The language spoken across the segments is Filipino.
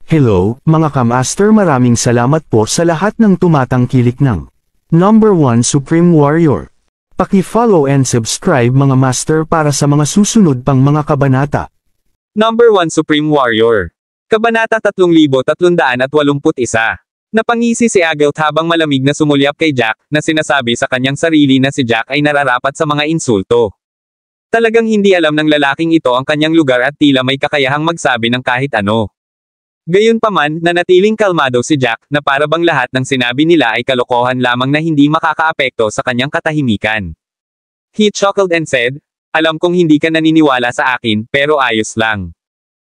Hello, mga kamaster, maraming salamat po sa lahat ng tumatangkilik ng Number 1 Supreme Warrior. Paki-follow and subscribe mga master para sa mga susunod pang mga kabanata. Number 1 Supreme Warrior. Kabanata 3381. Napangisi si Agelt habang malamig na sumulyap kay Jack, na sinasabi sa kanyang sarili na si Jack ay nararapat sa mga insulto. Talagang hindi alam ng lalaking ito ang kanyang lugar at tila may kakayahang magsabi ng kahit ano. Gayunpaman, nanatiling kalmado si Jack, na para bang lahat ng sinabi nila ay kalokohan lamang na hindi makakaapekto sa kanyang katahimikan. He chuckled and said, "Alam kong hindi ka naniniwala sa akin, pero ayos lang.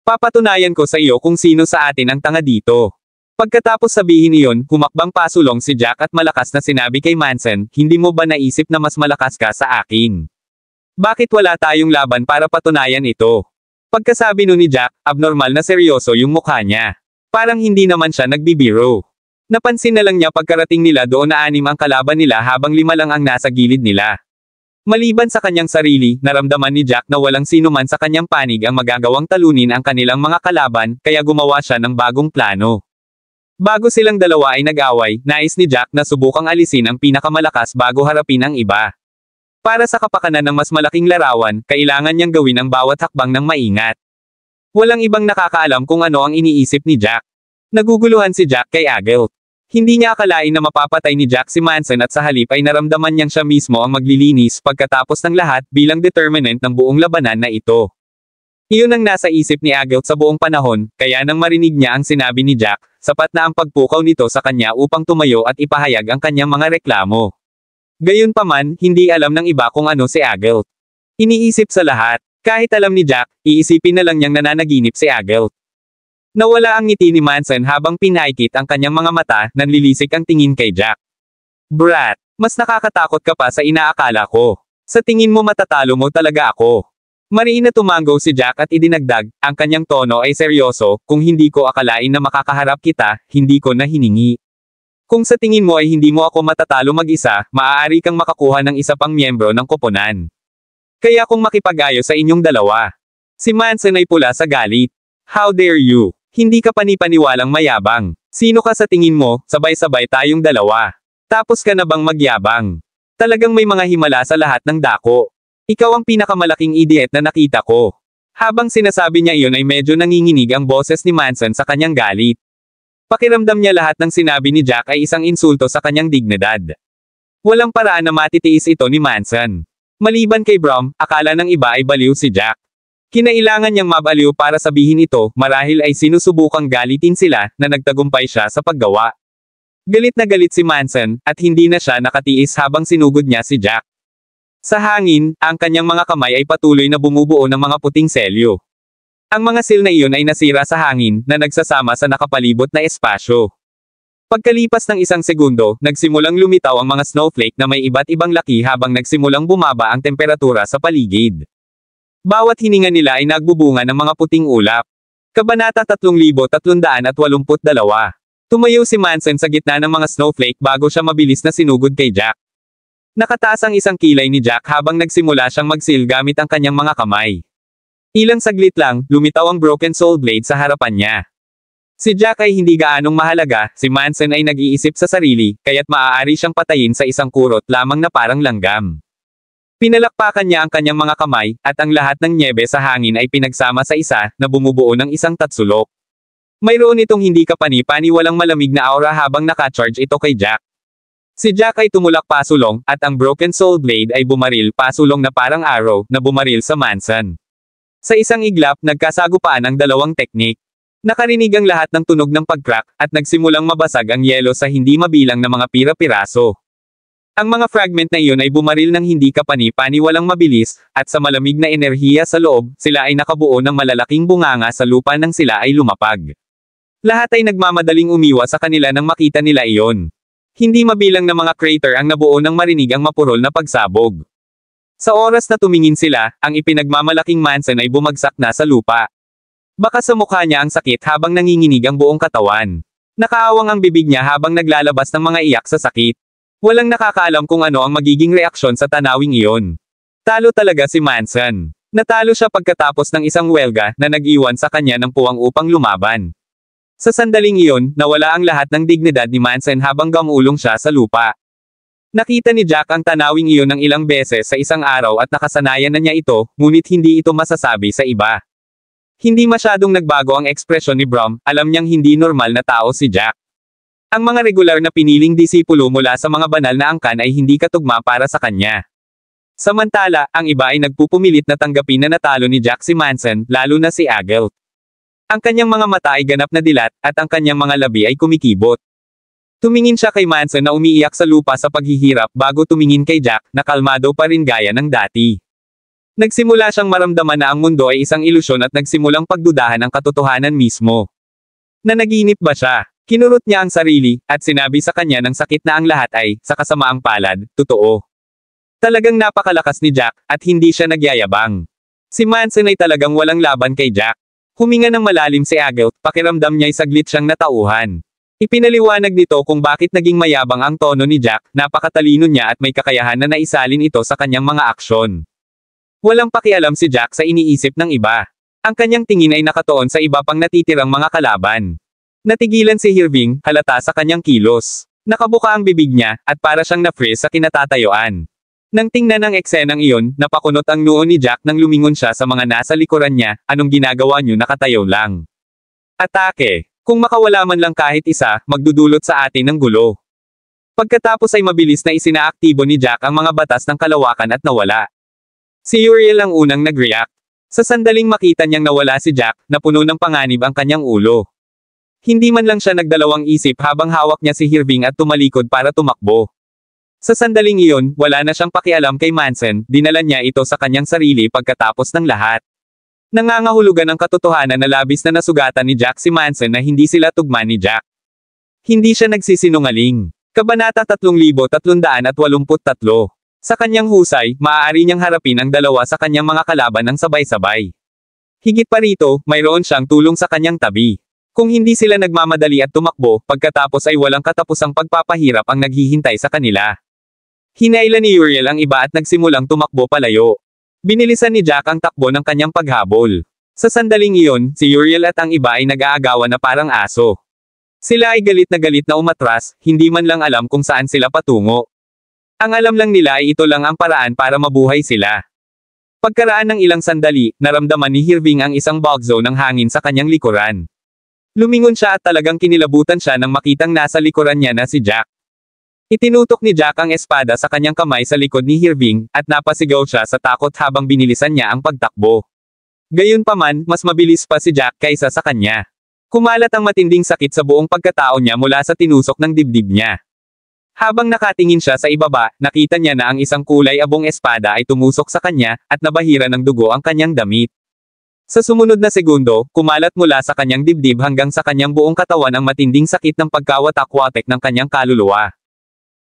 Papatunayan ko sa iyo kung sino sa atin ang tanga dito." Pagkatapos sabihin iyon, humakbang pasulong si Jack at malakas na sinabi kay Manson, "Hindi mo ba naisip na mas malakas ka sa akin? Bakit wala tayong laban para patunayan ito?" Pagkasabi nun ni Jack, abnormal na seryoso yung mukha niya. Parang hindi naman siya nagbibiro. Napansin na lang niya pagkarating nila doon na 6 ang kalaban nila habang 5 lang ang nasa gilid nila. Maliban sa kanyang sarili, naramdaman ni Jack na walang sino man sa kanyang panig ang magagawang talunin ang kanilang mga kalaban, kaya gumawa siya ng bagong plano. Bago silang dalawa ay nag-away, nais ni Jack na subukang alisin ang pinakamalakas bago harapin ang iba. Para sa kapakanan ng mas malaking larawan, kailangan niyang gawin ang bawat hakbang ng maingat. Walang ibang nakakaalam kung ano ang iniisip ni Jack. Naguguluhan si Jack kay Agelt. Hindi niya akalain na mapapatay ni Jack si Manson at sa halip ay naramdaman niyang siya mismo ang maglilinis pagkatapos ng lahat bilang determinant ng buong labanan na ito. Iyon ang nasa isip ni Agelt sa buong panahon, kaya nang marinig niya ang sinabi ni Jack, sapat na ang pagpukaw nito sa kanya upang tumayo at ipahayag ang kanyang mga reklamo. Gayunpaman, hindi alam ng iba kung ano si Agelt. Iniisip sa lahat. Kahit alam ni Jack, iisipin na lang niyang nananaginip si Agelt. Nawala ang ngiti ni Manson habang pinaikit ang kanyang mga mata, nanlilisik ang tingin kay Jack. "Brat, mas nakakatakot ka pa sa inaakala ko. Sa tingin mo matatalo mo talaga ako." Mariin na tumango si Jack at idinagdag, ang kanyang tono ay seryoso, "Kung hindi ko akalain na makakaharap kita, hindi ko na hiningi. Kung sa tingin mo ay hindi mo ako matatalo mag-isa, maaari kang makakuha ng isa pang miyembro ng koponan. Kaya kung makipag-ayo sa inyong dalawa." Si Manson ay pula sa galit. "How dare you? Hindi ka panipaniwalang mayabang. Sino ka sa tingin mo, sabay-sabay tayong dalawa? Tapos ka na bang magyabang? Talagang may mga himala sa lahat ng dako. Ikaw ang pinakamalaking idiot na nakita ko." Habang sinasabi niya iyon ay medyo nanginginig ang boses ni Manson sa kanyang galit. Pakiramdam niya lahat ng sinabi ni Jack ay isang insulto sa kanyang dignidad. Walang paraan na matitiis ito ni Manson. Maliban kay Brom, akala ng iba ay baliw si Jack. Kinailangan niyang mabaliw para sabihin ito, marahil ay sinusubukang galitin sila, na nagtagumpay siya sa paggawa. Galit na galit si Manson, at hindi na siya nakatiis habang sinugod niya si Jack. Sa hangin, ang kanyang mga kamay ay patuloy na bumubuo ng mga puting selyo. Ang mga sil na iyon ay nasira sa hangin, na nagsasama sa nakapalibot na espasyo. Pagkalipas ng 1 segundo, nagsimulang lumitaw ang mga snowflake na may iba't ibang laki habang nagsimulang bumaba ang temperatura sa paligid. Bawat hininga nila ay nagbubunga ng mga puting ulap. Kabanata 3382. Tumayo si Manson sa gitna ng mga snowflake bago siya mabilis na sinugod kay Jack. Nakataas ang isang kilay ni Jack habang nagsimula siyang magsil gamit ang kanyang mga kamay. Ilang saglit lang, lumitaw ang Broken Soul Blade sa harapan niya. Si Jack ay hindi gaanong mahalaga, si Manson ay nag-iisip sa sarili, kaya't maaari siyang patayin sa isang kurot lamang na parang langgam. Pinalakpakan niya ang kanyang mga kamay, at ang lahat ng nyebe sa hangin ay pinagsama sa isa, na bumubuo ng isang tatsulok. Mayroon itong hindi kapani-paniwalang malamig na aura habang nakacharge ito kay Jack. Si Jack ay tumulak pasulong, at ang Broken Soul Blade ay bumaril pasulong na parang arrow, na bumaril sa Manson. Sa isang iglap, nagkasagupaan ang dalawang teknik. Nakarinig ang lahat ng tunog ng pag-crack, at nagsimulang mabasag ang yelo sa hindi mabilang na mga pira-piraso. Ang mga fragment na iyon ay bumaril ng hindi kapani-paniwalang mabilis, at sa malamig na enerhiya sa loob, sila ay nakabuo ng malalaking bunganga sa lupa nang sila ay lumapag. Lahat ay nagmamadaling umiwas sa kanila nang makita nila iyon. Hindi mabilang na mga crater ang nabuo nang marinig ang mapurol na pagsabog. Sa oras na tumingin sila, ang ipinagmamalaking Manson ay bumagsak na sa lupa. Baka sa mukha niya ang sakit habang nanginginig ang buong katawan. Nakaawang ang bibig niya habang naglalabas ng mga iyak sa sakit. Walang nakakaalam kung ano ang magiging reaksyon sa tanawing iyon. Talo talaga si Manson. Natalo siya pagkatapos ng isang welga na nag-iwan sa kanya ng puwang upang lumaban. Sa sandaling iyon, nawala ang lahat ng dignidad ni Manson habang gamulong siya sa lupa. Nakita ni Jack ang tanawing iyon ng ilang beses sa isang araw at nakasanayan na niya ito, ngunit hindi ito masasabi sa iba. Hindi masyadong nagbago ang ekspresyon ni Brom, alam niyang hindi normal na tao si Jack. Ang mga regular na piniling disipulo mula sa mga banal na angkan ay hindi katugma para sa kanya. Samantala, ang iba ay nagpupumilit na tanggapin na natalo ni Jack si Manson, lalo na si Agelt. Ang kanyang mga mata ay ganap na dilat, at ang kanyang mga labi ay kumikibot. Tumingin siya kay Manson na umiiyak sa lupa sa paghihirap bago tumingin kay Jack, na kalmado pa rin gaya ng dati. Nagsimula siyang maramdaman na ang mundo ay isang ilusyon at nagsimulang pagdudahan ang katotohanan mismo. Nanaginip ba siya? Kinurot niya ang sarili, at sinabi sa kanya ng sakit na ang lahat ay, sa kasamaang palad, totoo. Talagang napakalakas ni Jack, at hindi siya nagyayabang. Si Manson ay talagang walang laban kay Jack. Huminga ng malalim si Agelt, pakiramdam niya'y saglit siyang natauhan. Ipinaliwanag nito kung bakit naging mayabang ang tono ni Jack, napakatalino niya at may kakayahan na naisalin ito sa kanyang mga aksyon. Walang pakialam si Jack sa iniisip ng iba. Ang kanyang tingin ay nakatuon sa iba pang natitirang mga kalaban. Natigilan si Irving, halata sa kanyang kilos. Nakabuka ang bibig niya, at para siyang na-freeze sa kinatatayuan. Nang tingnan ang eksenang iyon, napakunot ang noo ni Jack nang lumingon siya sa mga nasa likuran niya, anong ginagawa niyo nakatayo lang? Atake! Kung makawala man lang kahit isa, magdudulot sa atin ng gulo. Pagkatapos ay mabilis na isinaaktibo ni Jack ang mga batas ng kalawakan at nawala. Si Uriel ang unang nag-react. Sa sandaling makita niyang nawala si Jack, napuno ng panganib ang kanyang ulo. Hindi man lang siya nagdalawang isip habang hawak niya si Irving at tumalikod para tumakbo. Sa sandaling iyon, wala na siyang pakialam kay Manson, dinala niya ito sa kanyang sarili pagkatapos ng lahat. Nangangahulugan ang katotohanan na labis na nasugatan ni Jack si Manson na hindi sila tugma ni Jack. Hindi siya nagsisinungaling. Kabanata 3383. Sa kanyang husay, maaari niyang harapin ang dalawa sa kanyang mga kalaban ng sabay-sabay. Higit pa rito, mayroon siyang tulong sa kanyang tabi. Kung hindi sila nagmamadali at tumakbo, pagkatapos ay walang katapusang pagpapahirap ang naghihintay sa kanila. Hinailan ni Uriel ang iba at nagsimulang tumakbo palayo. Binilisan ni Jack ang takbo ng kanyang paghabol. Sa sandaling iyon, si Uriel at ang iba ay nag-aagawan na parang aso. Sila ay galit na umatras, hindi man lang alam kung saan sila patungo. Ang alam lang nila ay ito lang ang paraan para mabuhay sila. Pagkaraan ng ilang sandali, naramdaman ni Irving ang isang bagzo ng hangin sa kanyang likuran. Lumingon siya at talagang kinilabutan siya nang makitang nasa likuran niya na si Jack. Itinutok ni Jack ang espada sa kanyang kamay sa likod ni Irving, at napasigaw siya sa takot habang binilisan niya ang pagtakbo. Gayunpaman, mas mabilis pa si Jack kaysa sa kanya. Kumalat ang matinding sakit sa buong pagkatao niya mula sa tinusok ng dibdib niya. Habang nakatingin siya sa ibaba, nakita niya na ang isang kulay abong espada ay tumusok sa kanya, at nabahira ng dugo ang kanyang damit. Sa sumunod na segundo, kumalat mula sa kanyang dibdib hanggang sa kanyang buong katawan ang matinding sakit ng pagkawatak-watek ng kanyang kaluluwa.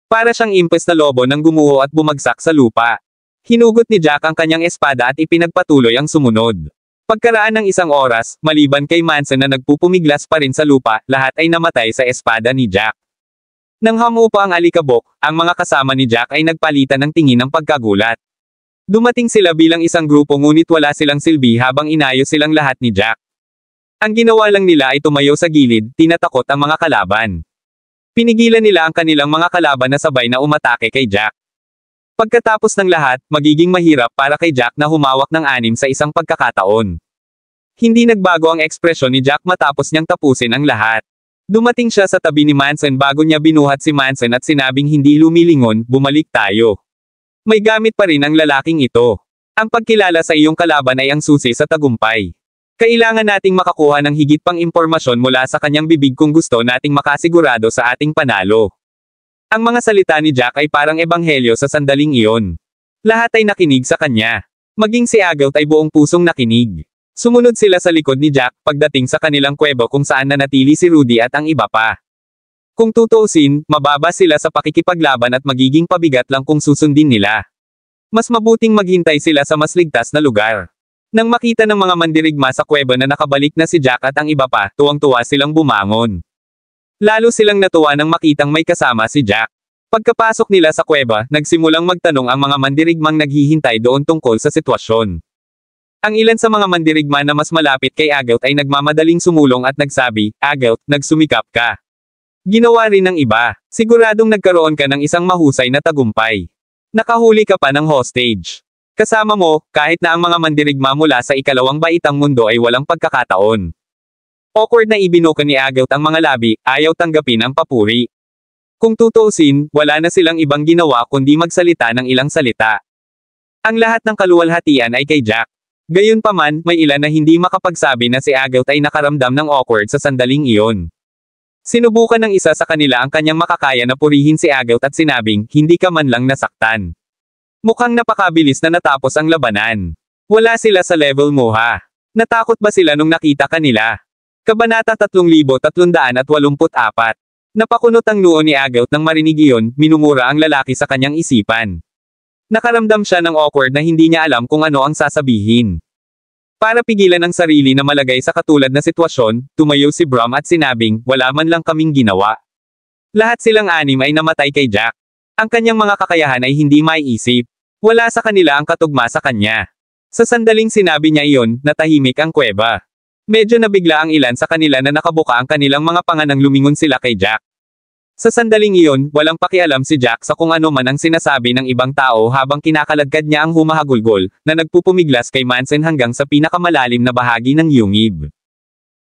Para siyang impes na lobo nang gumuho at bumagsak sa lupa. Hinugot ni Jack ang kanyang espada at ipinagpatuloy ang sumunod. Pagkaraan ng isang oras, maliban kay Manson na nagpupumiglas pa rin sa lupa, lahat ay namatay sa espada ni Jack. Nang hamupa ang alikabok, ang mga kasama ni Jack ay nagpalitan ng tingin ng pagkagulat. Dumating sila bilang isang grupo ngunit wala silang silbi habang inayos silang lahat ni Jack. Ang ginawa lang nila ay tumayo sa gilid, tinatakot ang mga kalaban. Pinigilan nila ang kanilang mga kalaban na sabay na umatake kay Jack. Pagkatapos ng lahat, magiging mahirap para kay Jack na humawak ng 6 sa isang pagkakataon. Hindi nagbago ang ekspresyon ni Jack matapos niyang tapusin ang lahat. Dumating siya sa tabi ni Manson bago niya binuhat si Manson at sinabing hindi lumilingon, bumalik tayo. May gamit pa rin ang lalaking ito. Ang pagkilala sa iyong kalaban ay ang susi sa tagumpay. Kailangan nating makakuha ng higit pang impormasyon mula sa kanyang bibig kung gusto nating makasigurado sa ating panalo. Ang mga salita ni Jack ay parang ebanghelyo sa sandaling iyon. Lahat ay nakinig sa kanya. Maging si Agelt ay buong pusong nakinig. Sumunod sila sa likod ni Jack pagdating sa kanilang kuweba kung saan nanatili si Rudy at ang iba pa. Kung tutuusin, mababa sila sa pakikipaglaban at magiging pabigat lang kung susundin nila. Mas mabuting maghintay sila sa mas ligtas na lugar. Nang makita ng mga mandirigma sa kuweba na nakabalik na si Jack at ang iba pa, tuwang-tuwa silang bumangon. Lalo silang natuwa nang makitang may kasama si Jack. Pagkapasok nila sa kuweba, nagsimulang magtanong ang mga mandirigmang naghihintay doon tungkol sa sitwasyon. Ang ilan sa mga mandirigma na mas malapit kay Agout ay nagmamadaling sumulong at nagsabi, Agout, nagsumikap ka. Ginawa rin ng iba, siguradong nagkaroon ka ng isang mahusay na tagumpay. Nakahuli ka pa ng hostage. Kasama mo, kahit na ang mga mandirigma mula sa ikalawang baitang mundo ay walang pagkakataon. Awkward na ibinuka ni Agout ang mga labi, ayaw tanggapin ang papuri. Kung tutuusin, wala na silang ibang ginawa kundi magsalita ng ilang salita. Ang lahat ng kaluwalhatian ay kay Jack. Gayunpaman, may ilan na hindi makapagsabi na si Agout ay nakaramdam ng awkward sa sandaling iyon. Sinubukan ng isa sa kanila ang kanyang makakaya na purihin si Agout at sinabing, hindi ka man lang nasaktan. Mukhang napakabilis na natapos ang labanan. Wala sila sa level mo ha. Natakot ba sila nung nakita kanila? Kabanata 3384. Napakunot ang noo ni Agout nang marinig iyon, minumura ang lalaki sa kanyang isipan. Nakaramdam siya ng awkward na hindi niya alam kung ano ang sasabihin. Para pigilan ang sarili na malagay sa katulad na sitwasyon, tumayo si Brom at sinabing, wala man lang kaming ginawa. Lahat silang anim ay namatay kay Jack. Ang kanyang mga kakayahan ay hindi maiisip. Wala sa kanila ang katugma sa kanya. Sa sandaling sinabi niya iyon, natahimik ang kuweba. Medyo nabigla ang ilan sa kanila na nakabuka ang kanilang mga panga nang lumingon sila kay Jack. Sa sandaling iyon, walang pakialam si Jack sa kung ano man ang sinasabi ng ibang tao habang kinakaladkad niya ang humahagulgol, na nagpupumiglas kay Manson hanggang sa pinakamalalim na bahagi ng yungib.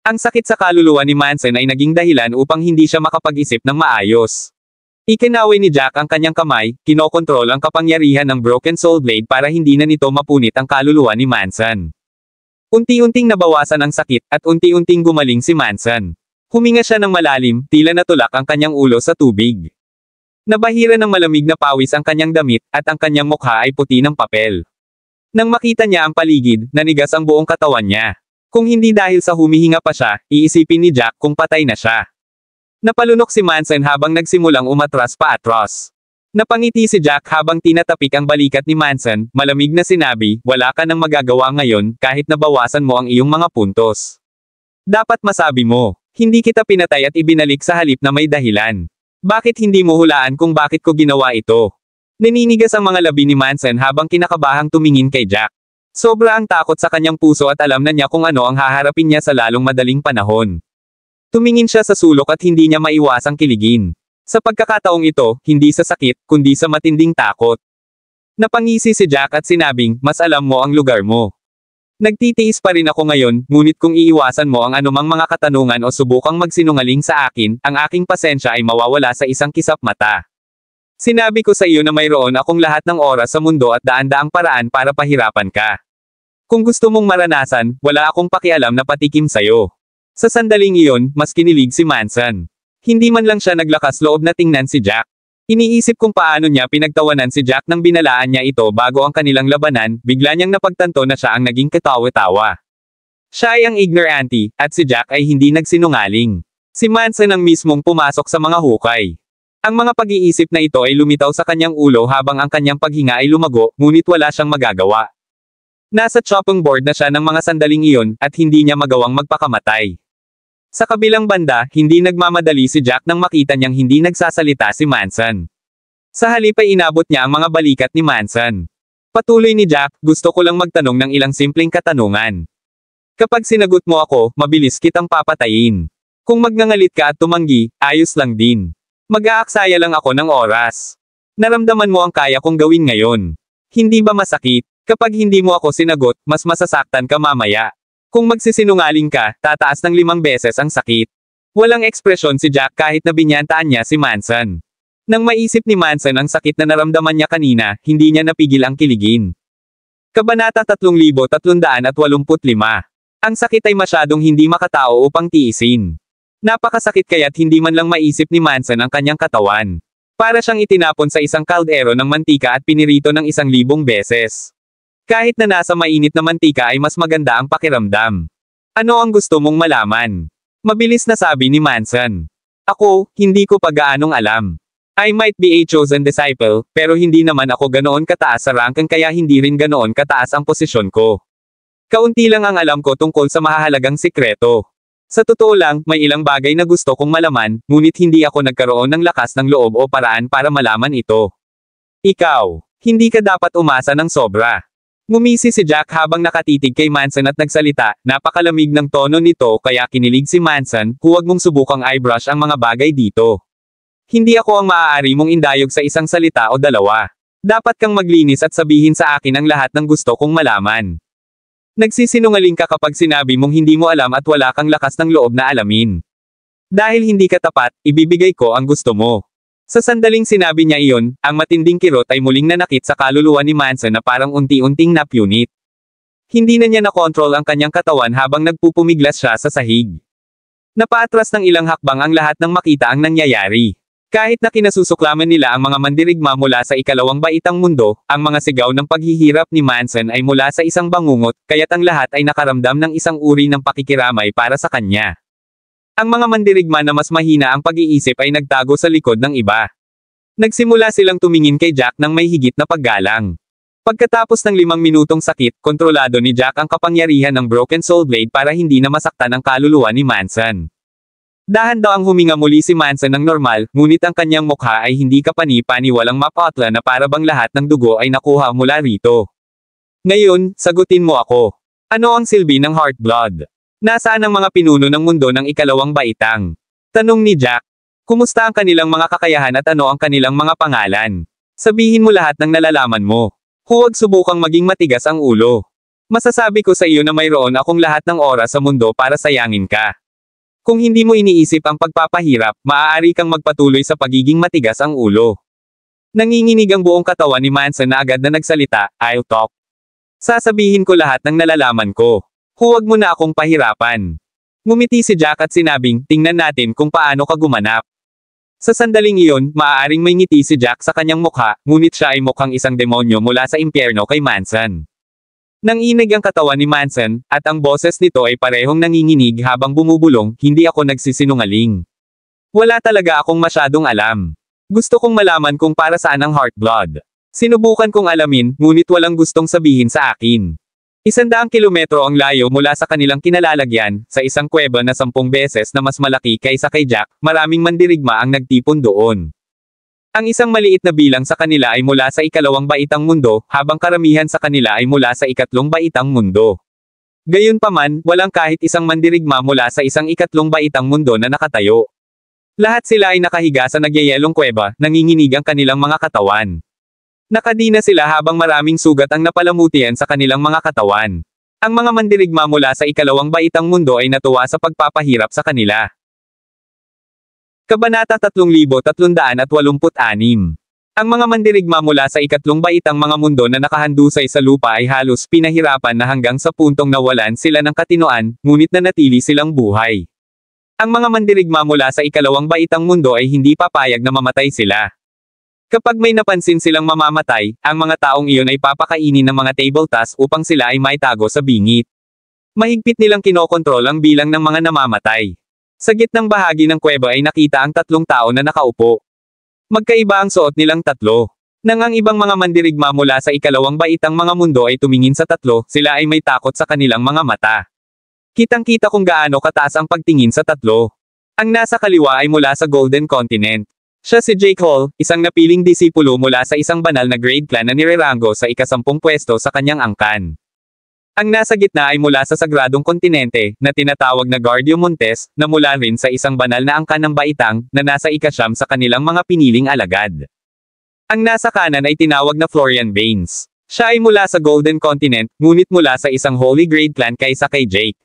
Ang sakit sa kaluluwa ni Manson ay naging dahilan upang hindi siya makapag-isip ng maayos. Ikinaway ni Jack ang kanyang kamay, kinokontrol ang kapangyarihan ng Broken Soul Blade para hindi na nito mapunit ang kaluluwa ni Manson. Unti-unting nabawasan ang sakit, at unti-unting gumaling si Manson. Huminga siya ng malalim, tila natulak ang kanyang ulo sa tubig. Nabahira ng malamig na pawis ang kanyang damit, at ang kanyang mukha ay puti ng papel. Nang makita niya ang paligid, nanigas ang buong katawan niya. Kung hindi dahil sa humihinga pa siya, iisipin ni Jack kung patay na siya. Napalunok si Manson habang nagsimulang umatras pa-atras. Napangiti si Jack habang tinatapik ang balikat ni Manson, malamig na sinabi, wala ka nang magagawa ngayon, kahit nabawasan mo ang iyong mga puntos. Dapat masabi mo, hindi kita pinatay at ibinalik sa halip na may dahilan. Bakit hindi mo hulaan kung bakit ko ginawa ito? Naninigas ang mga labi ni Manson habang kinakabahang tumingin kay Jack. Sobra ang takot sa kanyang puso at alam na niya kung ano ang haharapin niya sa lalong madaling panahon. Tumingin siya sa sulok at hindi niya maiwasang kiligin. Sa pagkakataong ito, hindi sa sakit, kundi sa matinding takot. Napangisi si Jack at sinabing, mas alam mo ang lugar mo. Nagtitiis pa rin ako ngayon, ngunit kung iiwasan mo ang anumang mga katanungan o subukang magsinungaling sa akin, ang aking pasensya ay mawawala sa isang kisap mata. Sinabi ko sa iyo na mayroon akong lahat ng oras sa mundo at daan-daang paraan para pahirapan ka. Kung gusto mong maranasan, wala akong pakialam na patikim sayo. Sa sandaling iyon, mas kinilig si Manson. Hindi man lang siya naglakas loob na tingnan si Jack. Iniisip kung paano niya pinagtawanan si Jack nang binalaan niya ito bago ang kanilang labanan, bigla niyang napagtanto na siya ang naging katawa-tawa. Siya ay ang ignorante, at si Jack ay hindi nagsinungaling. Si Manson ang mismong pumasok sa mga hukay. Ang mga pag-iisip na ito ay lumitaw sa kanyang ulo habang ang kanyang paghinga ay lumago, ngunit wala siyang magagawa. Nasa chopping board na siya ng mga sandaling iyon, at hindi niya magawang magpakamatay. Sa kabilang banda, hindi nagmamadali si Jack nang makita niyang hindi nagsasalita si Manson. Sa halip ay inabot niya ang mga balikat ni Manson. Patuloy ni Jack, gusto ko lang magtanong ng ilang simpleng katanungan. Kapag sinagot mo ako, mabilis kitang papatayin. Kung magngangalit ka at tumanggi, ayos lang din. Mag-aaksaya lang ako ng oras. Naramdaman mo ang kaya kong gawin ngayon. Hindi ba masakit? Kapag hindi mo ako sinagot, mas masasaktan ka mamaya. Kung magsisinungaling ka, tataas ng 5 beses ang sakit. Walang ekspresyon si Jack kahit na binyantaan niya si Manson. Nang maisip ni Manson ang sakit na naramdaman niya kanina, hindi niya napigil ang kiligin. Kabanata 3385. Ang sakit ay masyadong hindi makatao upang tiisin. Napakasakit kaya't hindi man lang maisip ni Manson ang kanyang katawan. Para siyang itinapon sa isang kaldero ng mantika at pinirito ng 1,000 beses. Kahit na nasa mainit na mantika ay mas maganda ang pakiramdam. Ano ang gusto mong malaman? Mabilis na sabi ni Manson. Ako, hindi ko pa gaanong alam. I might be a chosen disciple, pero hindi naman ako ganoon kataas sa ranking kaya hindi rin ganoon kataas ang posisyon ko. Kaunti lang ang alam ko tungkol sa mahahalagang sikreto. Sa totoo lang, may ilang bagay na gusto kong malaman, ngunit hindi ako nagkaroon ng lakas ng loob o paraan para malaman ito. Ikaw, hindi ka dapat umasa ng sobra. Ngumisi si Jack habang nakatitig kay Manson at nagsalita, napakalamig ng tono nito kaya kinilig si Manson, huwag mong subukang eyebrush ang mga bagay dito. Hindi ako ang maaari mong indayog sa isang salita o dalawa. Dapat kang maglinis at sabihin sa akin ang lahat ng gusto kong malaman. Nagsisinungaling ka kapag sinabi mong hindi mo alam at wala kang lakas ng loob na alamin. Dahil hindi ka tapat, ibibigay ko ang gusto mo. Sa sandaling sinabi niya iyon, ang matinding kirot ay muling nanakit sa kaluluwa ni Manson na parang unti-unting napunit. Hindi na niya nakontrol ang kanyang katawan habang nagpupumiglas siya sa sahig. Napaatras ng ilang hakbang ang lahat nang makita ang nangyayari. Kahit na kinasusuklaman nila ang mga mandirigma mula sa ikalawang baitang mundo, ang mga sigaw ng paghihirap ni Manson ay mula sa isang bangungot, kaya't ang lahat ay nakaramdam ng isang uri ng pakikiramay para sa kanya. Ang mga mandirigma na mas mahina ang pag-iisip ay nagtago sa likod ng iba. Nagsimula silang tumingin kay Jack ng may higit na paggalang. Pagkatapos ng 5 minutong sakit, kontrolado ni Jack ang kapangyarihan ng Broken Soul Blade para hindi na masaktan ang kaluluwa ni Manson. Dahan-daang huminga muli si Manson ng normal, ngunit ang kanyang mukha ay hindi kapani-pani walang mapatla na para bang lahat ng dugo ay nakuha mula rito. Ngayon, sagutin mo ako. Ano ang silbi ng Heartblood? Nasaan ang mga pinuno ng mundo ng ikalawang baitang? Tanong ni Jack. Kumusta ang kanilang mga kakayahan at ano ang kanilang mga pangalan? Sabihin mo lahat ng nalalaman mo. Huwag subukang maging matigas ang ulo. Masasabi ko sa iyo na mayroon akong lahat ng oras sa mundo para sayangin ka. Kung hindi mo iniisip ang pagpapahirap, maaari kang magpatuloy sa pagiging matigas ang ulo. Nanginginig ang buong katawan ni Manson na agad na nagsalita, I'll talk. Sasabihin ko lahat ng nalalaman ko. Huwag mo na akong pahirapan. Ngumiti si Jack at sinabing, tingnan natin kung paano ka gumanap. Sa sandaling iyon, maaaring may ngiti si Jack sa kanyang mukha, ngunit siya ay mukhang isang demonyo mula sa impyerno kay Manson. Nanginig ang katawan ni Manson, at ang boses nito ay parehong nanginginig habang bumubulong, hindi ako nagsisinungaling. Wala talaga akong masyadong alam. Gusto kong malaman kung para saan ang Heartblood. Sinubukan kong alamin, ngunit walang gustong sabihin sa akin. 100 kilometro ang layo mula sa kanilang kinalalagyan, sa isang kuweba na 10 beses na mas malaki kaysa kay Jack, maraming mandirigma ang nagtipon doon. Ang isang maliit na bilang sa kanila ay mula sa ikalawang baitang mundo, habang karamihan sa kanila ay mula sa ikatlong baitang mundo. Gayunpaman, walang kahit isang mandirigma mula sa isang ikatlong baitang mundo na nakatayo. Lahat sila ay nakahiga sa nagyayelong kuweba, nanginginig ang kanilang mga katawan. Nakadina sila habang maraming sugat ang napalamutian sa kanilang mga katawan. Ang mga mandirigma mula sa ikalawang baitang mundo ay natuwa sa pagpapahirap sa kanila. Kabanata 3386. Ang mga mandirigma mula sa ikatlong baitang mga mundo na nakahandusay sa lupa ay halos pinahirapan na hanggang sa puntong nawalan sila ng katinoan, ngunit nanatili silang buhay. Ang mga mandirigma mula sa ikalawang baitang mundo ay hindi papayag na mamatay sila. Kapag may napansin silang mamamatay, ang mga taong iyon ay papakainin ng mga table tasks upang sila ay maitago sa bingit. Mahigpit nilang kinokontrol ang bilang ng mga namamatay. Sa gitnang bahagi ng kuweba ay nakita ang 3 tao na nakaupo. Magkaiba ang suot nilang 3. Nang ang ibang mga mandirigma mula sa ikalawang baitang mga mundo ay tumingin sa 3, sila ay may takot sa kanilang mga mata. Kitang-kita kung gaano kataas ang pagtingin sa 3. Ang nasa kaliwa ay mula sa Golden Continent. Siya si Jake Hall, isang napiling disipulo mula sa isang banal na grade clan na nirerango sa ika-10 pwesto sa kanyang angkan. Ang nasa gitna ay mula sa Sagradong Kontinente, na tinatawag na Guardio Montes, na mula rin sa isang banal na angkan ng baitang, na nasa ika-9 sa kanilang mga piniling alagad. Ang nasa kanan ay tinawag na Florian Baines. Siya ay mula sa Golden Continent, ngunit mula sa isang Holy Grade clan kaysa kay Jake.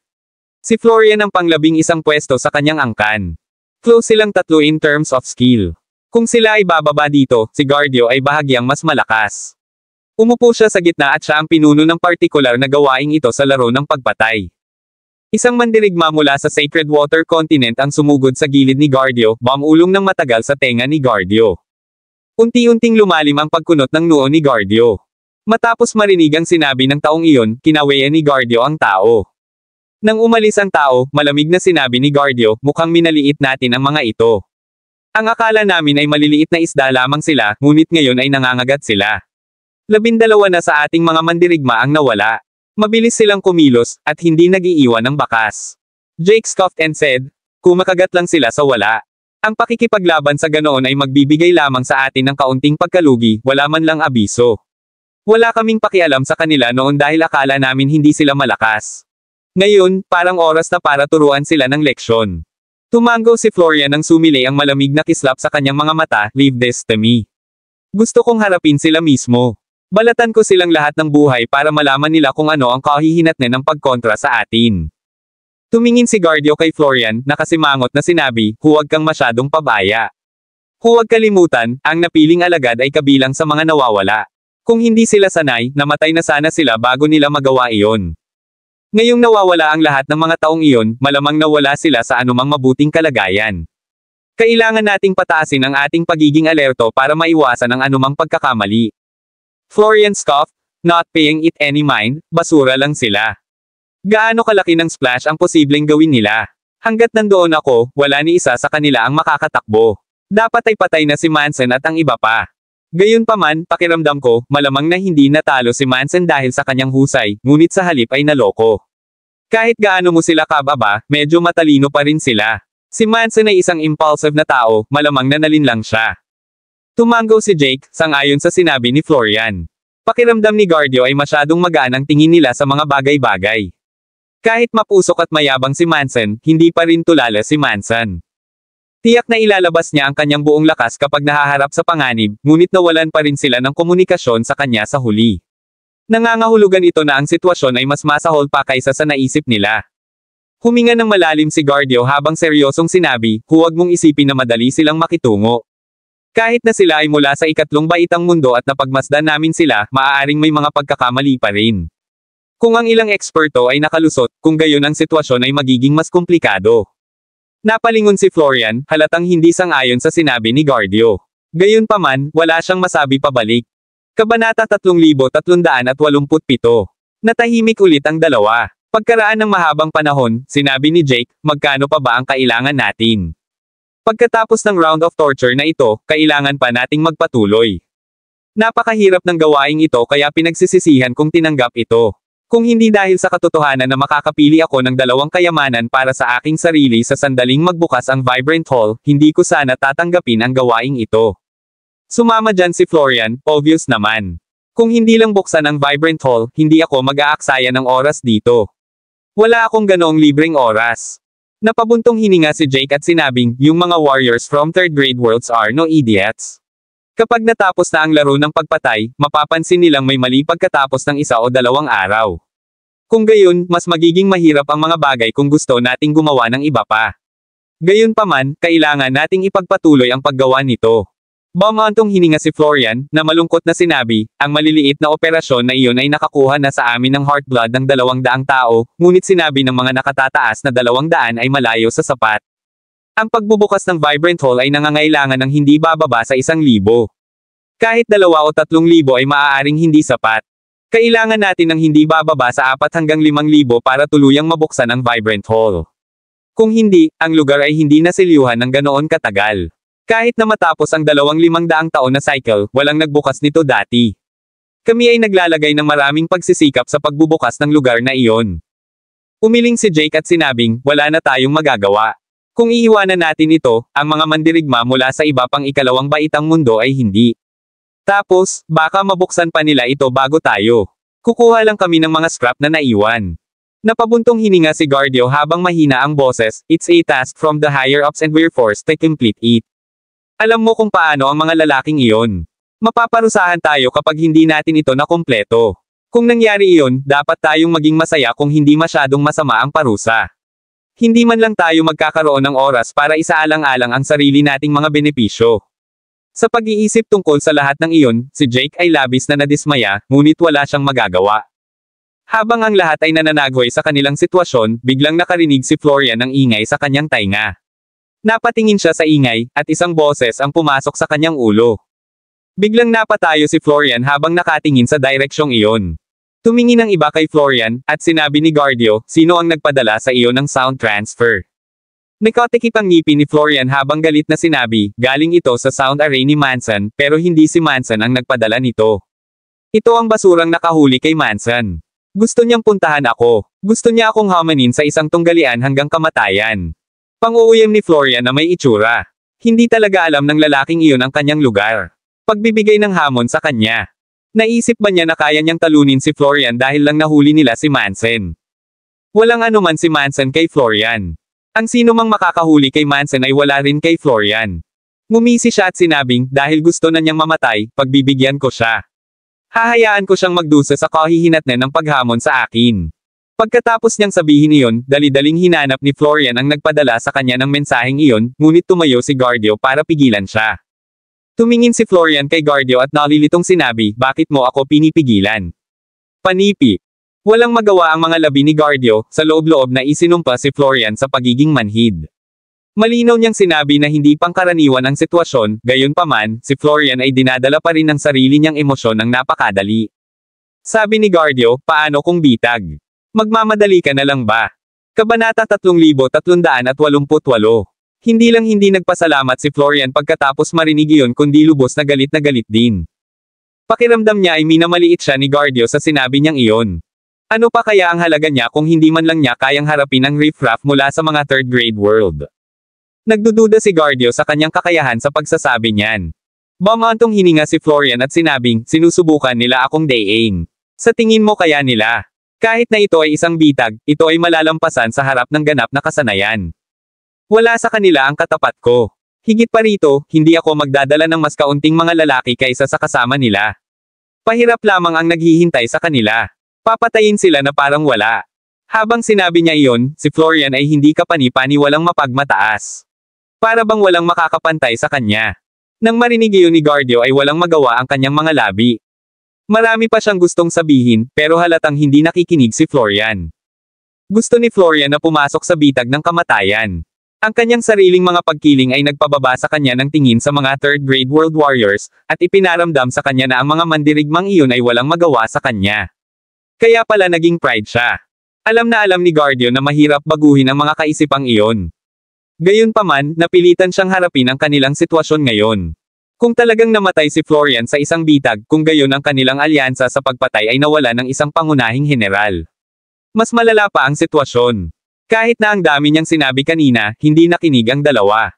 Si Florian ang pang-11 pwesto sa kanyang angkan. Close silang 3 in terms of skill. Kung sila ay bababa dito, si Guardio ay bahagyang mas malakas. Umupo siya sa gitna at siya ang pinuno ng partikular na gawaing ito sa laro ng pagpatay. Isang mandirigma mula sa Sacred Water Continent ang sumugod sa gilid ni Guardio, bumulong ng matagal sa tenga ni Guardio. Unti-unting lumalim ang pagkunot ng noo ni Guardio. Matapos marinig ang sinabi ng taong iyon, kinaweyan ni Guardio ang tao. Nang umalis ang tao, malamig na sinabi ni Guardio, mukhang minaliit natin ang mga ito. Ang akala namin ay maliliit na isda lamang sila, ngunit ngayon ay nangangagat sila. 12 na sa ating mga mandirigma ang nawala. Mabilis silang kumilos, at hindi nag-iiwan ng bakas. Jake scoffed and said, kumakagat lang sila sa wala. Ang pakikipaglaban sa ganoon ay magbibigay lamang sa atin ng kaunting pagkalugi, wala man lang abiso. Wala kaming pakialam sa kanila noon dahil akala namin hindi sila malakas. Ngayon, parang oras na para turuan sila ng leksyon. Tumango si Florian nang sumili ang malamig na kislap sa kanyang mga mata, leave this to me. Gusto kong harapin sila mismo. Balatan ko silang lahat ng buhay para malaman nila kung ano ang kahihinatnan ng pagkontra sa atin. Tumingin si Guardio kay Florian, nakasimangot na sinabi, huwag kang masyadong pabaya. Huwag kalimutan, ang napiling alagad ay kabilang sa mga nawawala. Kung hindi sila sanay, namatay na sana sila bago nila magawa iyon. Ngayong nawawala ang lahat ng mga taong iyon, malamang nawala sila sa anumang mabuting kalagayan. Kailangan nating pataasin ang ating pagiging alerto para maiwasan ang anumang pagkakamali. Florian scoffed, not paying it any mind, basura lang sila. Gaano kalaki ng splash ang posibleng gawin nila? Hanggat nandoon ako, wala ni isa sa kanila ang makakatakbo. Dapat ay patay na si Manson at ang iba pa. Gayunpaman, pakiramdam ko, malamang na hindi natalo si Manson dahil sa kanyang husay, ngunit sa halip ay naloko. Kahit gaano mo sila kababa, medyo matalino pa rin sila. Si Manson ay isang impulsive na tao, malamang na nalinlang siya. Tumango si Jake, sang-ayon sa sinabi ni Florian. Pakiramdam ni Guardio ay masyadong magaan ang tingin nila sa mga bagay-bagay. Kahit mapusok at mayabang si Manson, hindi pa rin tulala si Manson. Tiyak na ilalabas niya ang kanyang buong lakas kapag nahaharap sa panganib, ngunit nawalan pa rin sila ng komunikasyon sa kanya sa huli. Nangangahulugan ito na ang sitwasyon ay mas masahol pa kaysa sa naisip nila. Huminga ng malalim si Guardio habang seryosong sinabi, huwag mong isipin na madali silang makitungo. Kahit na sila ay mula sa ikatlong baitang mundo at napagmasdan namin sila, maaaring may mga pagkakamali pa rin. Kung ang ilang eksperto ay nakalusot, kung gayon ang sitwasyon ay magiging mas komplikado. Napalingon si Florian, halatang hindi sang-ayon sa sinabi ni Guardio. Gayunpaman, wala siyang masabi pabalik. Kabanata 3387. Natahimik ulit ang dalawa. Pagkaraan ng mahabang panahon, sinabi ni Jake, magkano pa ba ang kailangan natin? Pagkatapos ng round of torture na ito, kailangan pa nating magpatuloy. Napakahirap ng gawaing ito kaya pinagsisisihan kong tinanggap ito. Kung hindi dahil sa katotohanan na makakapili ako ng dalawang kayamanan para sa aking sarili sa sandaling magbukas ang Vibrant Hall, hindi ko sana tatanggapin ang gawaing ito. Sumama dyan si Florian, obvious naman. Kung hindi lang buksan ang Vibrant Hall, hindi ako mag-aaksaya ng oras dito. Wala akong ganoong libreng oras. Napabuntong hininga si Jake at sinabing, yung mga warriors from third grade worlds are no idiots. Kapag natapos na ang laro ng pagpatay, mapapansin nilang may mali pagkatapos ng 1 o 2 araw. Kung gayon, mas magiging mahirap ang mga bagay kung gusto nating gumawa ng iba pa. Gayunpaman, kailangan nating ipagpatuloy ang paggawa nito. Bumantong hininga si Florian, na malungkot na sinabi, ang maliliit na operasyon na iyon ay nakakuha na sa amin ng heartblood ng 200 tao, ngunit sinabi ng mga nakatataas na 200 ay malayo sa sapat. Ang pagbubukas ng Vibrant Hall ay nangangailangan ng hindi bababa sa 1,000. Kahit 2 o 3,000 ay maaaring hindi sapat. Kailangan natin ng hindi bababa sa 4 hanggang 5,000 para tuluyang mabuksan ang Vibrant Hall. Kung hindi, ang lugar ay hindi nasilyuhan ng ganoon katagal. Kahit na matapos ang 2,500 taon na cycle, walang nagbukas nito dati. Kami ay naglalagay ng maraming pagsisikap sa pagbubukas ng lugar na iyon. Umiling si Jake at sinabing, wala na tayong magagawa. Kung iiwanan natin ito, ang mga mandirigma mula sa iba pang ikalawang baitang mundo ay hindi. Tapos, baka mabuksan pa nila ito bago tayo. Kukuha lang kami ng mga scrap na naiwan. Napabuntong hininga si Guardio habang mahina ang boses, it's a task from the higher-ups and we're forced to complete it. Alam mo kung paano ang mga lalaking iyon. Mapaparusahan tayo kapag hindi natin ito nakumpleto. Kung nangyari iyon, dapat tayong maging masaya kung hindi masyadong masama ang parusa. Hindi man lang tayo magkakaroon ng oras para isaalang-alang ang sarili nating mga benepisyo. Sa pag-iisip tungkol sa lahat ng iyon, si Jake ay labis na nadismaya, ngunit wala siyang magagawa. Habang ang lahat ay nananagoy sa kanilang sitwasyon, biglang nakarinig si Florian ng ingay sa kanyang tainga. Napatingin siya sa ingay, at isang boses ang pumasok sa kanyang ulo. Biglang napatayo si Florian habang nakatingin sa direksyong iyon. Tumingin ang iba kay Florian, at sinabi ni Guardio, sino ang nagpadala sa iyo ng sound transfer? Nakatikip ang ngipin ni Florian habang galit na sinabi, galing ito sa sound array ni Manson, pero hindi si Manson ang nagpadala nito. Ito ang basurang nakahuli kay Manson. Gusto niyang puntahan ako. Gusto niya akong hamanin sa isang tunggalian hanggang kamatayan. Pang-uuyam ni Florian na may itsura. Hindi talaga alam ng lalaking iyon ang kanyang lugar. Pagbibigay ng hamon sa kanya. Naisip ba niya na kaya niyang talunin si Florian dahil lang nahuli nila si Manson? Walang anuman si Manson kay Florian. Ang sino mang makakahuli kay Manson ay wala rin kay Florian. Ngumisi siya at sinabing, dahil gusto na niyang mamatay, pagbibigyan ko siya. Hahayaan ko siyang magdusa sa kahihinatnan ng paghamon sa akin. Pagkatapos niyang sabihin iyon, dali-daling hinanap ni Florian ang nagpadala sa kanya ng mensaheng iyon, ngunit tumayo si Guardio para pigilan siya. Tumingin si Florian kay Guardio at nalilitong sinabi, bakit mo ako pinipigilan? Panipi. Walang magawa ang mga labi ni Guardio, sa loob-loob na isinumpa si Florian sa pagiging manhid. Malinaw niyang sinabi na hindi pangkaraniwan ang sitwasyon, gayunpaman, si Florian ay dinadala pa rin ng sarili niyang emosyon ng napakadali. Sabi ni Guardio, paano kung bitag? Magmamadali ka na lang ba? Kabanata 3388. Hindi lang hindi nagpasalamat si Florian pagkatapos marinig iyon kundi lubos na galit din. Pakiramdam niya ay minamaliit siya ni Guardio sa sinabi niyang iyon. Ano pa kaya ang halaga niya kung hindi man lang niya kayang harapin ang riff-raff mula sa mga third grade world? Nagdududa si Guardio sa kanyang kakayahan sa pagsasabi niyan. Bumantong hininga si Florian at sinabing, sinusubukan nila akong dayain. Sa tingin mo kaya nila? Kahit na ito ay isang bitag, ito ay malalampasan sa harap ng ganap na kasanayan. Wala sa kanila ang katapat ko. Higit pa rito, hindi ako magdadala ng mas kaunting mga lalaki kaysa sa kasama nila. Pahirap lamang ang naghihintay sa kanila. Papatayin sila na parang wala. Habang sinabi niya iyon, si Florian ay hindi kapani-pani walang mapagmataas. Para bang walang makakapantay sa kanya. Nang marinig iyon ni Guardio ay walang magawa ang kanyang mga labi. Marami pa siyang gustong sabihin, pero halatang hindi nakikinig si Florian. Gusto ni Florian na pumasok sa bitag ng kamatayan. Ang kanyang sariling mga pagkiling ay nagpababa sa kanya ng tingin sa mga third grade world warriors, at ipinaramdam sa kanya na ang mga mandirigmang iyon ay walang magawa sa kanya. Kaya pala naging pride siya. Alam na alam ni Guardio na mahirap baguhin ang mga kaisipang iyon. Gayunpaman, napilitan siyang harapin ang kanilang sitwasyon ngayon. Kung talagang namatay si Florian sa isang bitag, kung gayon ang kanilang alyansa sa pagpatay ay nawala ng isang pangunahing general. Mas malala pa ang sitwasyon. Kahit na ang dami niyang sinabi kanina, hindi nakinig ang dalawa.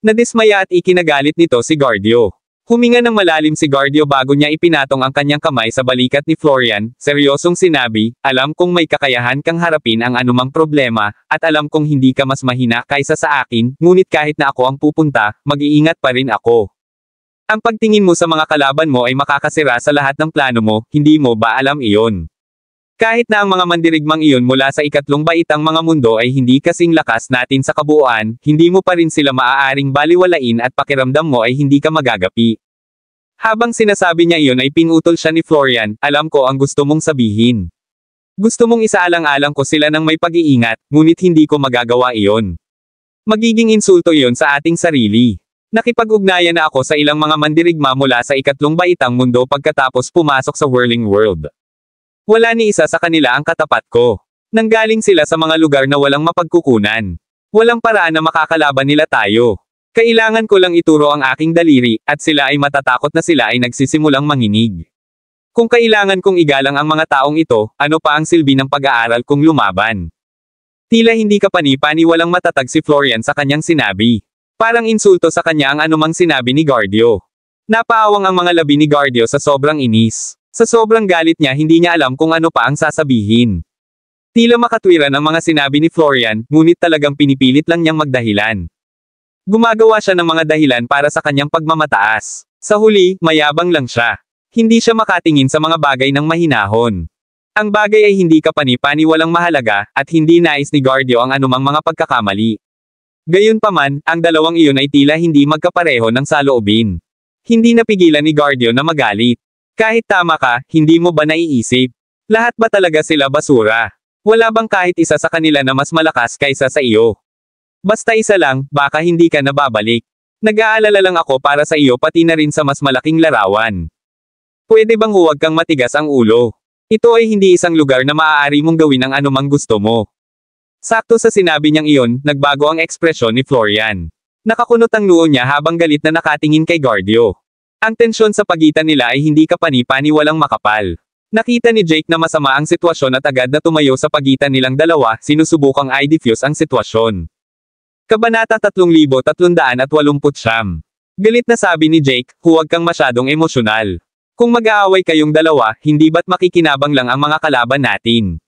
Nadismaya at ikinagalit nito si Guardio. Huminga ng malalim si Guardio bago niya ipinatong ang kanyang kamay sa balikat ni Florian, seryosong sinabi, alam kong may kakayahan kang harapin ang anumang problema, at alam kong hindi ka mas mahina kaysa sa akin, ngunit kahit na ako ang pupunta, mag-iingat pa rin ako. Ang pagtingin mo sa mga kalaban mo ay makakasira sa lahat ng plano mo, hindi mo ba alam iyon? Kahit na ang mga mandirigmang iyon mula sa ikatlong baitang mga mundo ay hindi kasing lakas natin sa kabuuan, hindi mo pa rin sila maaaring baliwalain at pakiramdam mo ay hindi ka magagapi. Habang sinasabi niya iyon ay pinutol siya ni Florian, alam ko ang gusto mong sabihin. Gusto mong isaalang-alang ko sila ng may pag-iingat, ngunit hindi ko magagawa iyon. Magiging insulto iyon sa ating sarili. Nakipag-ugnayan na ako sa ilang mga mandirigma mula sa ikatlong baitang mundo pagkatapos pumasok sa Whirling World. Wala ni isa sa kanila ang katapat ko. Nanggaling sila sa mga lugar na walang mapagkukunan. Walang paraan na makakalaban nila tayo. Kailangan ko lang ituro ang aking daliri, at sila ay matatakot na sila ay nagsisimulang manginig. Kung kailangan kong igalang ang mga taong ito, ano pa ang silbi ng pag-aaral kong lumaban? Tila hindi kapani-pani walang matatag si Florian sa kanyang sinabi. Parang insulto sa kanya ang anumang sinabi ni Guardio. Napaawang ang mga labi ni Guardio sa sobrang inis. Sa sobrang galit niya hindi niya alam kung ano pa ang sasabihin. Tila makatwiran ang mga sinabi ni Florian, ngunit talagang pinipilit lang niyang magdahilan. Gumagawa siya ng mga dahilan para sa kanyang pagmamataas. Sa huli, mayabang lang siya. Hindi siya makatingin sa mga bagay ng mahinahon. Ang bagay ay hindi kapani-pani walang mahalaga, at hindi nais ni Guardio ang anumang mga pagkakamali. Gayunpaman, ang dalawang iyon ay tila hindi magkapareho ng saloobin. Hindi napigilan ni Guardio na magalit. Kahit tama ka, hindi mo ba naiisip? Lahat ba talaga sila basura? Wala bang kahit isa sa kanila na mas malakas kaysa sa iyo? Basta isa lang, baka hindi ka nababalik. Nag-aalala lang ako para sa iyo pati na rin sa mas malaking larawan. Pwede bang huwag kang matigas ang ulo? Ito ay hindi isang lugar na maaari mong gawin ang anumang gusto mo. Sakto sa sinabi niyang iyon, nagbago ang ekspresyon ni Florian. Nakakunot ang noo niya habang galit na nakatingin kay Guardio. Ang tensyon sa pagitan nila ay hindi kapani-pani walang makapal. Nakita ni Jake na masama ang sitwasyon at agad na tumayo sa pagitan nilang dalawa, sinusubukang i-defuse ang sitwasyon. Kabanata 3389. Galit na sabi ni Jake, huwag kang masyadong emosyonal. Kung mag-aaway kayong dalawa, hindi ba't makikinabang lang ang mga kalaban natin?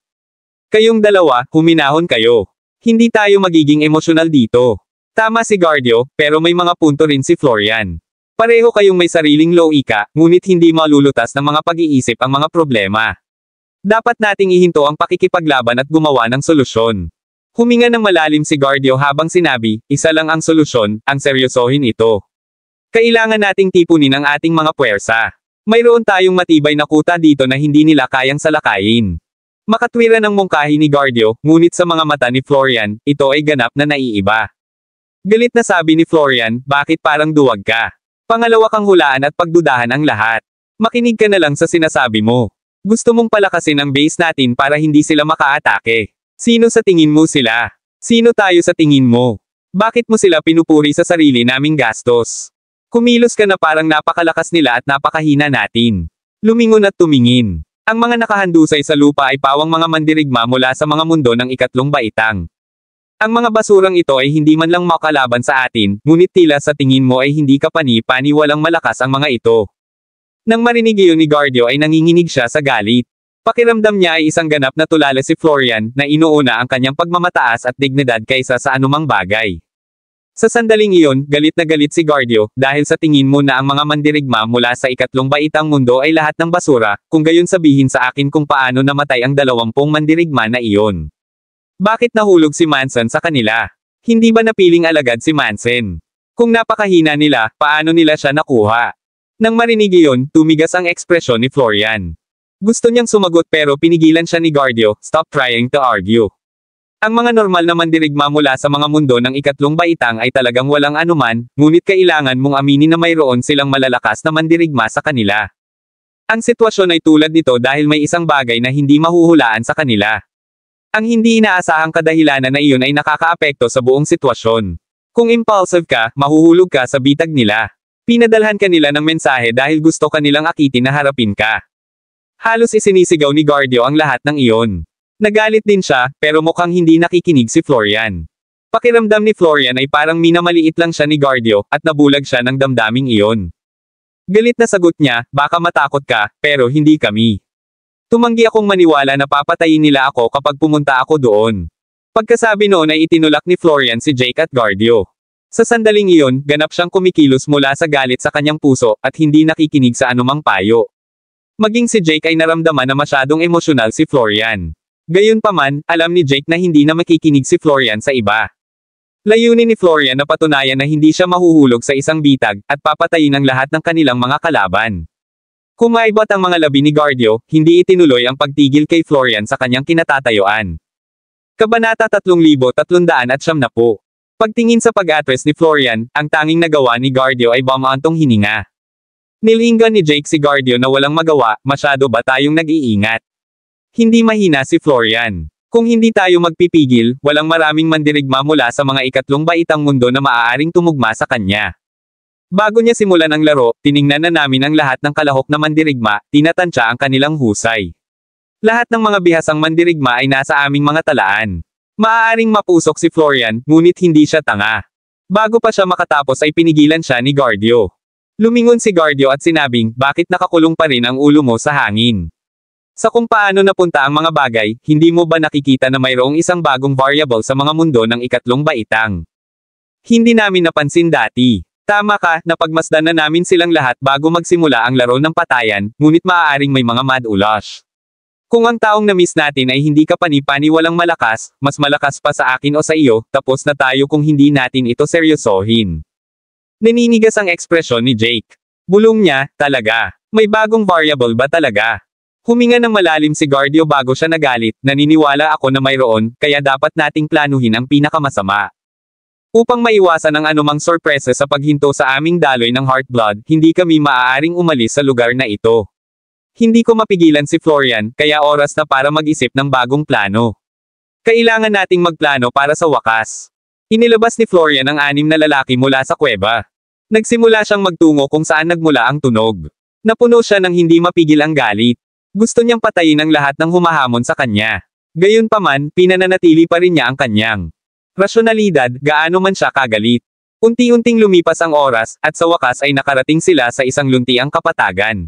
Kayong dalawa, huminahon kayo. Hindi tayo magiging emosyonal dito. Tama si Guardio, pero may mga punto rin si Florian. Pareho kayong may sariling loika, ngunit hindi malulutas ng mga pag-iisip ang mga problema. Dapat nating ihinto ang pakikipaglaban at gumawa ng solusyon. Huminga ng malalim si Guardio habang sinabi, isa lang ang solusyon, ang seryosohin ito. Kailangan nating tipunin ang ating mga puwersa. Mayroon tayong matibay na kuta dito na hindi nila kayang salakayin. Makatwiran ang mungkahi ni Guardio, ngunit sa mga mata ni Florian, ito ay ganap na naiiba. Galit na sabi ni Florian, bakit parang duwag ka? Pangalawa kang hulaan at pagdudahan ang lahat. Makinig ka na lang sa sinasabi mo. Gusto mong palakasin ang base natin para hindi sila makaatake. Sino sa tingin mo sila? Sino tayo sa tingin mo? Bakit mo sila pinupuri sa sarili naming gastos? Kumilos ka na parang napakalakas nila at napakahina natin. Lumingon at tumingin. Ang mga nakahandusay sa lupa ay pawang mga mandirigma mula sa mga mundo ng ikatlong baitang. Ang mga basurang ito ay hindi man lang makalaban sa atin, ngunit tila sa tingin mo ay hindi kapani-pani walang malakas ang mga ito. Nang marinig iyon ni Guardio ay nanginginig siya sa galit. Pakiramdam niya ay isang ganap na tulala si Florian, na inuuna ang kanyang pagmamataas at dignidad kaysa sa anumang bagay. Sa sandaling iyon, galit na galit si Guardio, dahil sa tingin mo na ang mga mandirigma mula sa ikatlong baitang mundo ay lahat ng basura, kung gayon sabihin sa akin kung paano namatay ang 20 mandirigma na iyon. Bakit nahulog si Manson sa kanila? Hindi ba napiling alagad si Manson? Kung napakahina nila, paano nila siya nakuha? Nang marinig iyon, tumigas ang ekspresyon ni Florian. Gusto niyang sumagot pero pinigilan siya ni Guardio, stop trying to argue. Ang mga normal na mandirigma mula sa mga mundo ng ikatlong baitang ay talagang walang anuman, ngunit kailangan mong aminin na mayroon silang malalakas na mandirigma sa kanila. Ang sitwasyon ay tulad nito dahil may isang bagay na hindi mahuhulaan sa kanila. Ang hindi inaasahang kadahilanan na iyon ay nakakaapekto sa buong sitwasyon. Kung impulsive ka, mahuhulog ka sa bitag nila. Pinadalhan ka nila ng mensahe dahil gusto kanilang akitin na harapin ka. Halos isinisigaw ni Guardio ang lahat ng iyon. Nagalit din siya, pero mukhang hindi nakikinig si Florian. Pakiramdam ni Florian ay parang minamaliit lang siya ni Guardio, at nabulag siya ng damdaming iyon. Galit na sagot niya, baka matakot ka, pero hindi kami. Tumanggi akong maniwala na papatayin nila ako kapag pumunta ako doon. Pagkasabi noon ay itinulak ni Florian si Jake at Guardio. Sa sandaling iyon, ganap siyang kumikilos mula sa galit sa kanyang puso, at hindi nakikinig sa anumang payo. Maging si Jake ay naramdaman na masyadong emosyonal si Florian. Gayunpaman, alam ni Jake na hindi na makikinig si Florian sa iba. Layunin ni Florian na patunayan na hindi siya mahuhulog sa isang bitag, at papatayin ang lahat ng kanilang mga kalaban. Kumaibot ang mga labi ni Guardio, hindi itinuloy ang pagtigil kay Florian sa kanyang kinatatayuan. Kabanata 3370. Pagtingin sa pag-address ni Florian, ang tanging nagawa ni Guardio ay bumantong hininga. Nilinggan ni Jake si Guardio na walang magawa, masyado ba tayong nag-iingat? Hindi mahina si Florian. Kung hindi tayo magpipigil, walang maraming mandirigma mula sa mga ikatlong baitang mundo na maaaring tumugma sa kanya. Bago niya simulan ang laro, tiningnan na namin ang lahat ng kalahok na mandirigma, tinatansya ang kanilang husay. Lahat ng mga bihasang mandirigma ay nasa aming mga talaan. Maaaring mapusok si Florian, ngunit hindi siya tanga. Bago pa siya makatapos ay pinigilan siya ni Guardio. Lumingon si Guardio at sinabing, bakit nakakulong pa rin ang ulo mo sa hangin? Sa kung paano napunta ang mga bagay, hindi mo ba nakikita na mayroong isang bagong variable sa mga mundo ng ikatlong baitang? Hindi namin napansin dati. Tama ka, napagmasdan na namin silang lahat bago magsimula ang laro ng patayan, ngunit maaaring may mga mad ulash. Kung ang taong na-miss natin ay hindi kapani-pani walang malakas, mas malakas pa sa akin o sa iyo, tapos na tayo kung hindi natin ito seryosohin. Naninigas ang ekspresyon ni Jake. Bulong niya, talaga. May bagong variable ba talaga? Huminga ng malalim si Guardio bago siya nagalit, naniniwala ako na mayroon, kaya dapat nating planuhin ang pinakamasama. Upang maiwasan ang anumang sorpresa sa paghinto sa aming daloy ng Heartblood, hindi kami maaaring umalis sa lugar na ito. Hindi ko mapigilan si Florian, kaya oras na para mag-isip ng bagong plano. Kailangan nating magplano para sa wakas. Inilabas ni Florian ang 6 na lalaki mula sa kuweba. Nagsimula siyang magtungo kung saan nagmula ang tunog. Napuno siya ng hindi mapigil ang galit. Gusto niyang patayin ang lahat ng humahamon sa kanya. Gayunpaman, pinananatili pa rin niya ang kanyang rasyonalidad, gaano man siya kagalit. Unti-unting lumipas ang oras, at sa wakas ay nakarating sila sa isang luntiang kapatagan.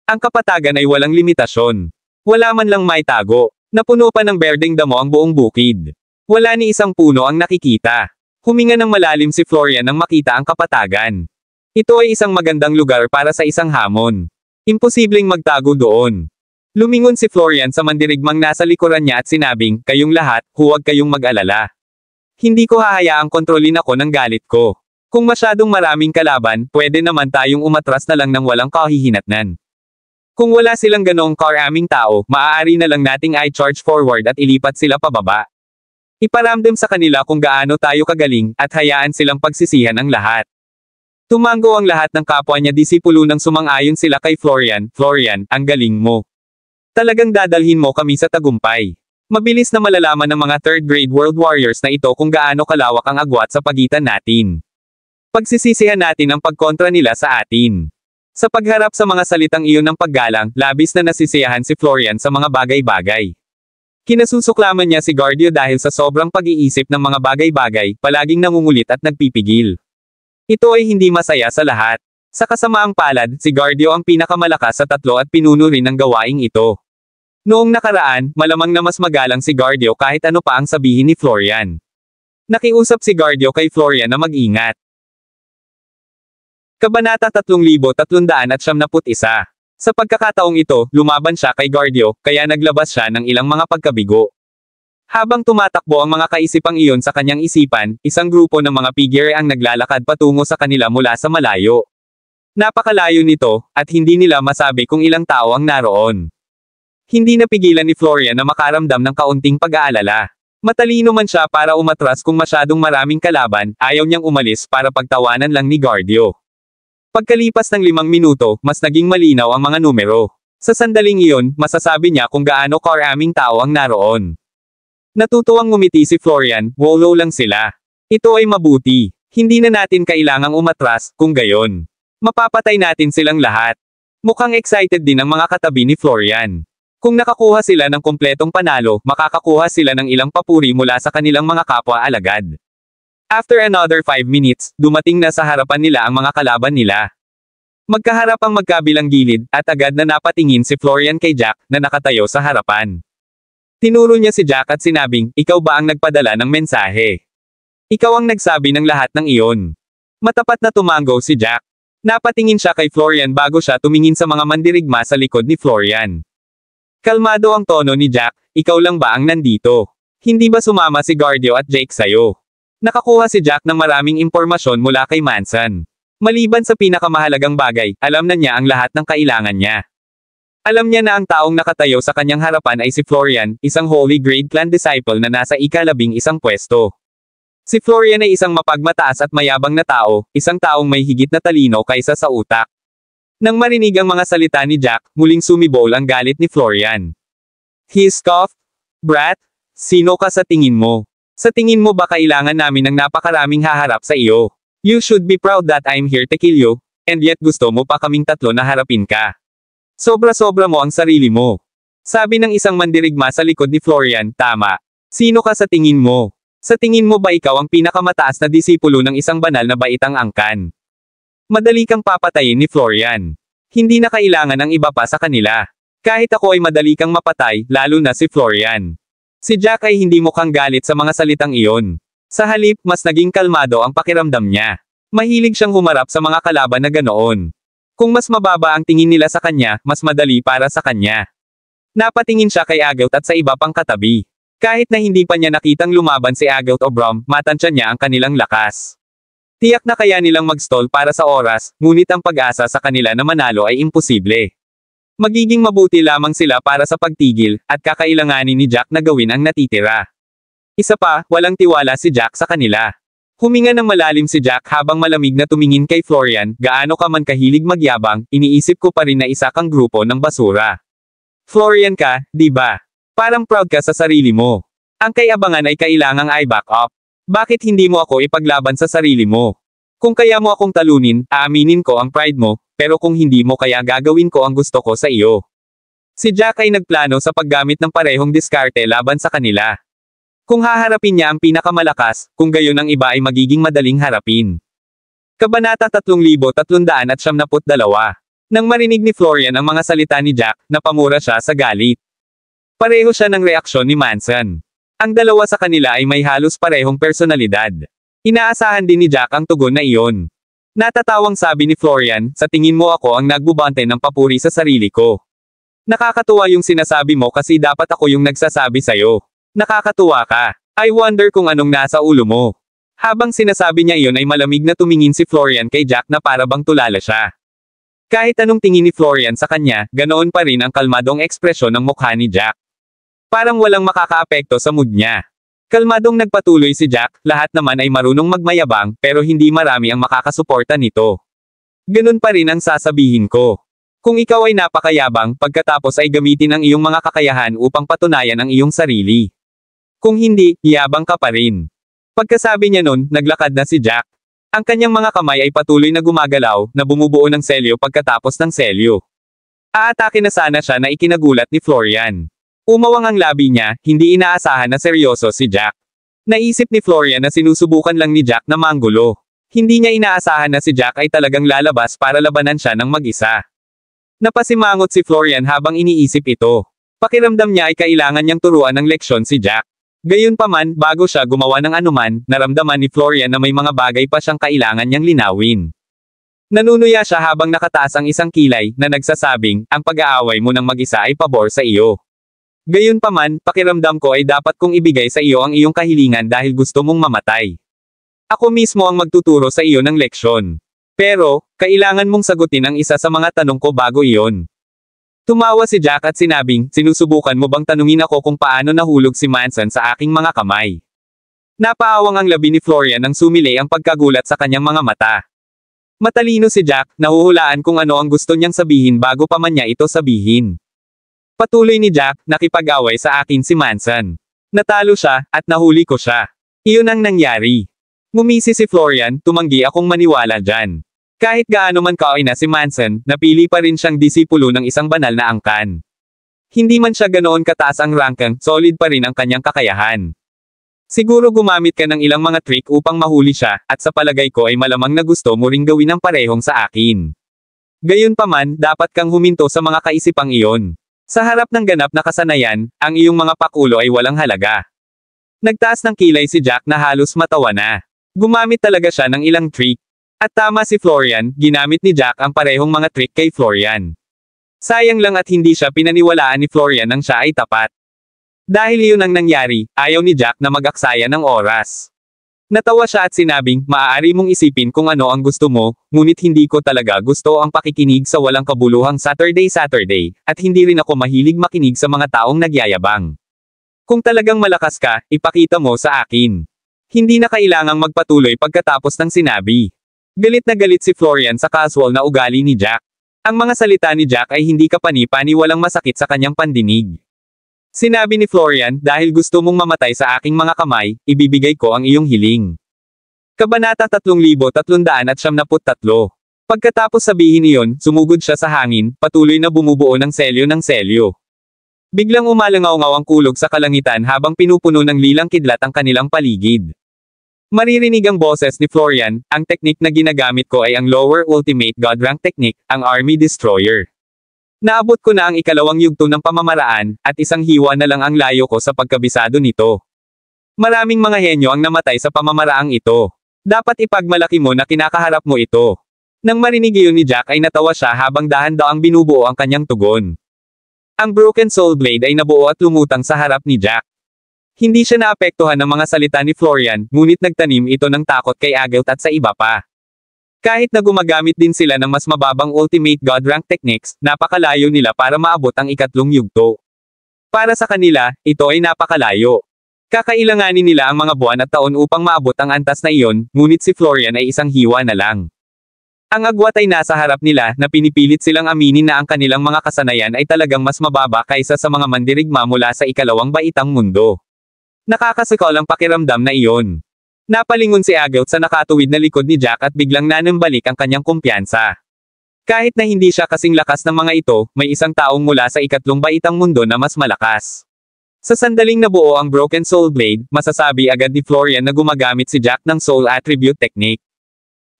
Ang kapatagan ay walang limitasyon. Wala man lang may tago. Napuno pa ng berdeng damo ang buong bukid. Wala ni isang puno ang nakikita. Huminga ng malalim si Florian nang makita ang kapatagan. Ito ay isang magandang lugar para sa isang hamon. Imposibleng magtago doon. Lumingon si Florian sa mandirigmang nasa likuran niya at sinabing, "Kayong lahat, huwag kayong mag-alala. Hindi ko hahayaang kontrolin ako ng galit ko. Kung masyadong maraming kalaban, pwede naman tayong umatras na lang ng walang kahihinatnan. Kung wala silang ganoong karaming tao, maaari na lang nating i-charge forward at ilipat sila pababa. Iparamdam sa kanila kung gaano tayo kagaling, at hayaan silang pagsisihan ang lahat." Tumango ang lahat ng kapwa niya disipulo nang sumang-ayon sila kay Florian. "Florian, ang galing mo. Talagang dadalhin mo kami sa tagumpay." Mabilis na malalaman ng mga third grade World Warriors na ito kung gaano kalawak ang agwat sa pagitan natin. Pagsisisihan natin ang pagkontra nila sa atin. Sa pagharap sa mga salitang iyon ng paggalang, labis na nasisiyahan si Florian sa mga bagay-bagay. Kinasusuklaman niya si Guardio dahil sa sobrang pag-iisip ng mga bagay-bagay, palaging nangungulit at nagpipigil. Ito ay hindi masaya sa lahat. Sa kasamaang palad, si Guardio ang pinakamalakas sa tatlo at pinuno rin ang gawaing ito. Noong nakaraan, malamang na mas magalang si Guardio kahit ano pa ang sabihin ni Florian. Nakiusap si Guardio kay Florian na mag-ingat. Kabanata 3391. Sa pagkakataong ito, lumaban siya kay Guardio, kaya naglabas siya ng ilang mga pagkabigo. Habang tumatakbo ang mga kaisipang iyon sa kanyang isipan, isang grupo ng mga figure ang naglalakad patungo sa kanila mula sa malayo. Napakalayo nito, at hindi nila masabi kung ilang tao ang naroon. Hindi napigilan ni Florian na makaramdam ng kaunting pag-aalala. Matalino man siya para umatras kung masyadong maraming kalaban, ayaw niyang umalis para pagtawanan lang ni Guardio. Pagkalipas ng 5 minuto, mas naging malinaw ang mga numero. Sa sandaling iyon, masasabi niya kung gaano karaming tao ang naroon. Natutuwang ngumiti si Florian, "Wolo lang sila. Ito ay mabuti. Hindi na natin kailangang umatras, kung gayon. Mapapatay natin silang lahat." Mukhang excited din ang mga katabi ni Florian. Kung nakakuha sila ng kumpletong panalo, makakakuha sila ng ilang papuri mula sa kanilang mga kapwa alagad. After another 5 minutes, dumating na sa harapan nila ang mga kalaban nila. Magkaharap ang magkabilang gilid, at agad na napatingin si Florian kay Jack, na nakatayo sa harapan. Tinuro niya si Jack at sinabing, "Ikaw ba ang nagpadala ng mensahe? Ikaw ang nagsabi ng lahat ng iyon." Matapat na tumango si Jack. Napatingin siya kay Florian bago siya tumingin sa mga mandirigma sa likod ni Florian. Kalmado ang tono ni Jack, "Ikaw lang ba ang nandito? Hindi ba sumama si Guardio at Jake sayo?" Nakakuha si Jack ng maraming impormasyon mula kay Manson. Maliban sa pinakamahalagang bagay, alam na niya ang lahat ng kailangan niya. Alam niya na ang taong nakatayo sa kanyang harapan ay si Florian, isang Holy Grade Clan disciple na nasa ika-11 pwesto. Si Florian ay isang mapagmataas at mayabang na tao, isang taong may higit na talino kaysa sa utak. Nang marinig ang mga salita ni Jack, muling sumibol ang galit ni Florian. He scoffed, "Brat, sino ka sa tingin mo? Sa tingin mo ba kailangan namin ng napakaraming haharap sa iyo? You should be proud that I'm here to kill you, and yet gusto mo pa kaming tatlo na harapin ka. Sobra-sobra mo ang sarili mo." Sabi ng isang mandirigma sa likod ni Florian, "Tama. Sino ka sa tingin mo? Sa tingin mo ba ikaw ang pinakamataas na disipulo ng isang banal na baitang angkan? Madali kang papatayin ni Florian. Hindi na kailangan ng iba pa sa kanila. Kahit ako ay madali kang mapatay, lalo na si Florian." Si Jack ay hindi mukhang galit sa mga salitang iyon. Sa halip, mas naging kalmado ang pakiramdam niya. Mahilig siyang humarap sa mga kalaban na ganoon. Kung mas mababa ang tingin nila sa kanya, mas madali para sa kanya. Napatingin siya kay Agot at sa iba pang katabi. Kahit na hindi pa niya nakitang lumaban si Agot o Brom, matansya niya ang kanilang lakas. Tiyak na kaya nilang mag-stall para sa oras, ngunit ang pag-asa sa kanila na manalo ay imposible. Magiging mabuti lamang sila para sa pagtigil, at kakailanganin ni Jack na gawin ang natitira. Isa pa, walang tiwala si Jack sa kanila. Huminga ng malalim si Jack habang malamig na tumingin kay Florian, "Gaano ka man kahilig magyabang, iniisip ko pa rin na isa kang grupo ng basura. Florian ka, di ba? Parang proud ka sa sarili mo. Ang kayabangan ay kailangang i-back up. Bakit hindi mo ako ipaglaban sa sarili mo? Kung kaya mo akong talunin, aaminin ko ang pride mo, pero kung hindi mo kaya gagawin ko ang gusto ko sa iyo." Si Jack ay nagplano sa paggamit ng parehong diskarte laban sa kanila. Kung haharapin niya ang pinakamalakas, kung gayon ang iba ay magiging madaling harapin. Kabanata 3372. Nang marinig ni Florian ang mga salita ni Jack, napamura siya sa galit. Pareho siya ng reaksyon ni Manson. Ang dalawa sa kanila ay may halos parehong personalidad. Inaasahan din ni Jack ang tugon na iyon. Natatawang sabi ni Florian, sa tingin mo ako ang nagbubante ng papuri sa sarili ko. Nakakatuwa yung sinasabi mo kasi dapat ako yung nagsasabi sa'yo. Nakakatuwa ka. I wonder kung anong nasa ulo mo. Habang sinasabi niya iyon ay malamig na tumingin si Florian kay Jack na para bang tulala siya. Kahit anong tingin ni Florian sa kanya, ganoon pa rin ang kalmadong ekspresyon ng mukha ni Jack. Parang walang makakaapekto sa mood niya. Kalmadong nagpatuloy si Jack, lahat naman ay marunong magmayabang, pero hindi marami ang makakasuporta nito. Ganun pa rin ang sasabihin ko. Kung ikaw ay napakayabang, pagkatapos ay gamitin ang iyong mga kakayahan upang patunayan ang iyong sarili. Kung hindi, yabang ka pa rin. Pagkasabi niya nun, naglakad na si Jack. Ang kanyang mga kamay ay patuloy na gumagalaw, na bumubuo ng selyo pagkatapos ng selyo. Aatake na sana siya na ikinagulat ni Florian. Umawang ang labi niya, hindi inaasahan na seryoso si Jack. Naisip ni Florian na sinusubukan lang ni Jack na manggulo. Hindi niya inaasahan na si Jack ay talagang lalabas para labanan siya ng mag-isa. Napasimangot si Florian habang iniisip ito. Pakiramdam niya ay kailangan niyang turuan ng leksyon si Jack. Gayunpaman, bago siya gumawa ng anuman, naramdaman ni Florian na may mga bagay pa siyang kailangan niyang linawin. Nanunuya siya habang nakataas ang isang kilay, na nagsasabing, ang pag-aaway mo ng mag-isa ay pabor sa iyo. Gayunpaman, pakiramdam ko ay dapat kong ibigay sa iyo ang iyong kahilingan dahil gusto mong mamatay. Ako mismo ang magtuturo sa iyo ng leksyon. Pero, kailangan mong sagutin ang isa sa mga tanong ko bago iyon. Tumawa si Jack at sinabing, sinusubukan mo bang tanungin ako kung paano nahulog si Manson sa aking mga kamay? Napaawang ang labi ni Florian nang sumilay ang pagkagulat sa kanyang mga mata. Matalino si Jack, nahuhulaan kung ano ang gusto niyang sabihin bago pa man niya ito sabihin. Patuloy ni Jack, nakipag-away sa akin si Manson. Natalo siya, at nahuli ko siya. Iyon ang nangyari. Ngumisi si Florian, tumanggi akong maniwala dyan. Kahit gaano man kaoy na si Manson, napili pa rin siyang disipulo ng isang banal na angkan. Hindi man siya ganoon kataas ang ranking, solid pa rin ang kanyang kakayahan. Siguro gumamit ka ng ilang mga trick upang mahuli siya, at sa palagay ko ay malamang na gusto mo ring gawin ang parehong sa akin. Gayunpaman, dapat kang huminto sa mga kaisipang iyon. Sa harap ng ganap na kasanayan, ang iyong mga pakulo ay walang halaga. Nagtaas ng kilay si Jack na halos matawa na. Gumamit talaga siya ng ilang trick. At tama si Florian, ginamit ni Jack ang parehong mga trick kay Florian. Sayang lang at hindi siya pinaniwalaan ni Florian nang siya ay tapat. Dahil iyon ang nangyari, ayaw ni Jack na mag-aksaya ng oras. Natawa siya at sinabing, maaari mong isipin kung ano ang gusto mo, ngunit hindi ko talaga gusto ang pakikinig sa walang kabuluhang Saturday, at hindi rin ako mahilig makinig sa mga taong nagyayabang. Kung talagang malakas ka, ipakita mo sa akin. Hindi na kailangang magpatuloy pagkatapos ng sinabi. Galit na galit si Florian sa casual na ugali ni Jack. Ang mga salita ni Jack ay hindi kapani-pani walang masakit sa kanyang pandinig. Sinabi ni Florian, dahil gusto mong mamatay sa aking mga kamay, ibibigay ko ang iyong hiling. Kabanata 3373. Pagkatapos sabihin iyon, sumugod siya sa hangin, patuloy na bumubuo ng selyo. Biglang umalangaw-ngaw ang kulog sa kalangitan habang pinupuno ng lilang kidlat ang kanilang paligid. Maririnig ang boses ni Florian, ang teknik na ginagamit ko ay ang Lower Ultimate God Rank Technique, ang Army Destroyer. Naabot ko na ang ikalawang yugto ng pamamaraan, at isang hiwa na lang ang layo ko sa pagkabisado nito. Maraming mga henyo ang namatay sa pamamaraang ito. Dapat ipagmalaki mo na kinakaharap mo ito. Nang marinig iyon ni Jack ay natawa siya habang dahan-daang binubuo ang kanyang tugon. Ang Broken Soul Blade ay nabuo at lumutang sa harap ni Jack. Hindi siya naapektuhan ng mga salita ni Florian, ngunit nagtanim ito ng takot kay Agot at sa iba pa. Kahit na gumagamit din sila ng mas mababang Ultimate God Rank Techniques, napakalayo nila para maabot ang ikatlong yugto. Para sa kanila, ito ay napakalayo. Kakailanganin nila ang mga buwan at taon upang maabot ang antas na iyon, ngunit si Florian ay isang hiwa na lang. Ang agwat ay nasa harap nila na pinipilit silang aminin na ang kanilang mga kasanayan ay talagang mas mababa kaysa sa mga mandirigma mula sa ikalawang baitang mundo. Nakakasakal ang pakiramdam na iyon. Napalingon si Agot sa nakatuwid na likod ni Jack at biglang nanambalik ang kanyang kumpiyansa. Kahit na hindi siya kasing lakas ng mga ito, may isang taong mula sa ikatlong baitang mundo na mas malakas. Sa sandaling nabuo ang Broken Soul Blade, masasabi agad ni Florian na gumagamit si Jack ng Soul Attribute Technique.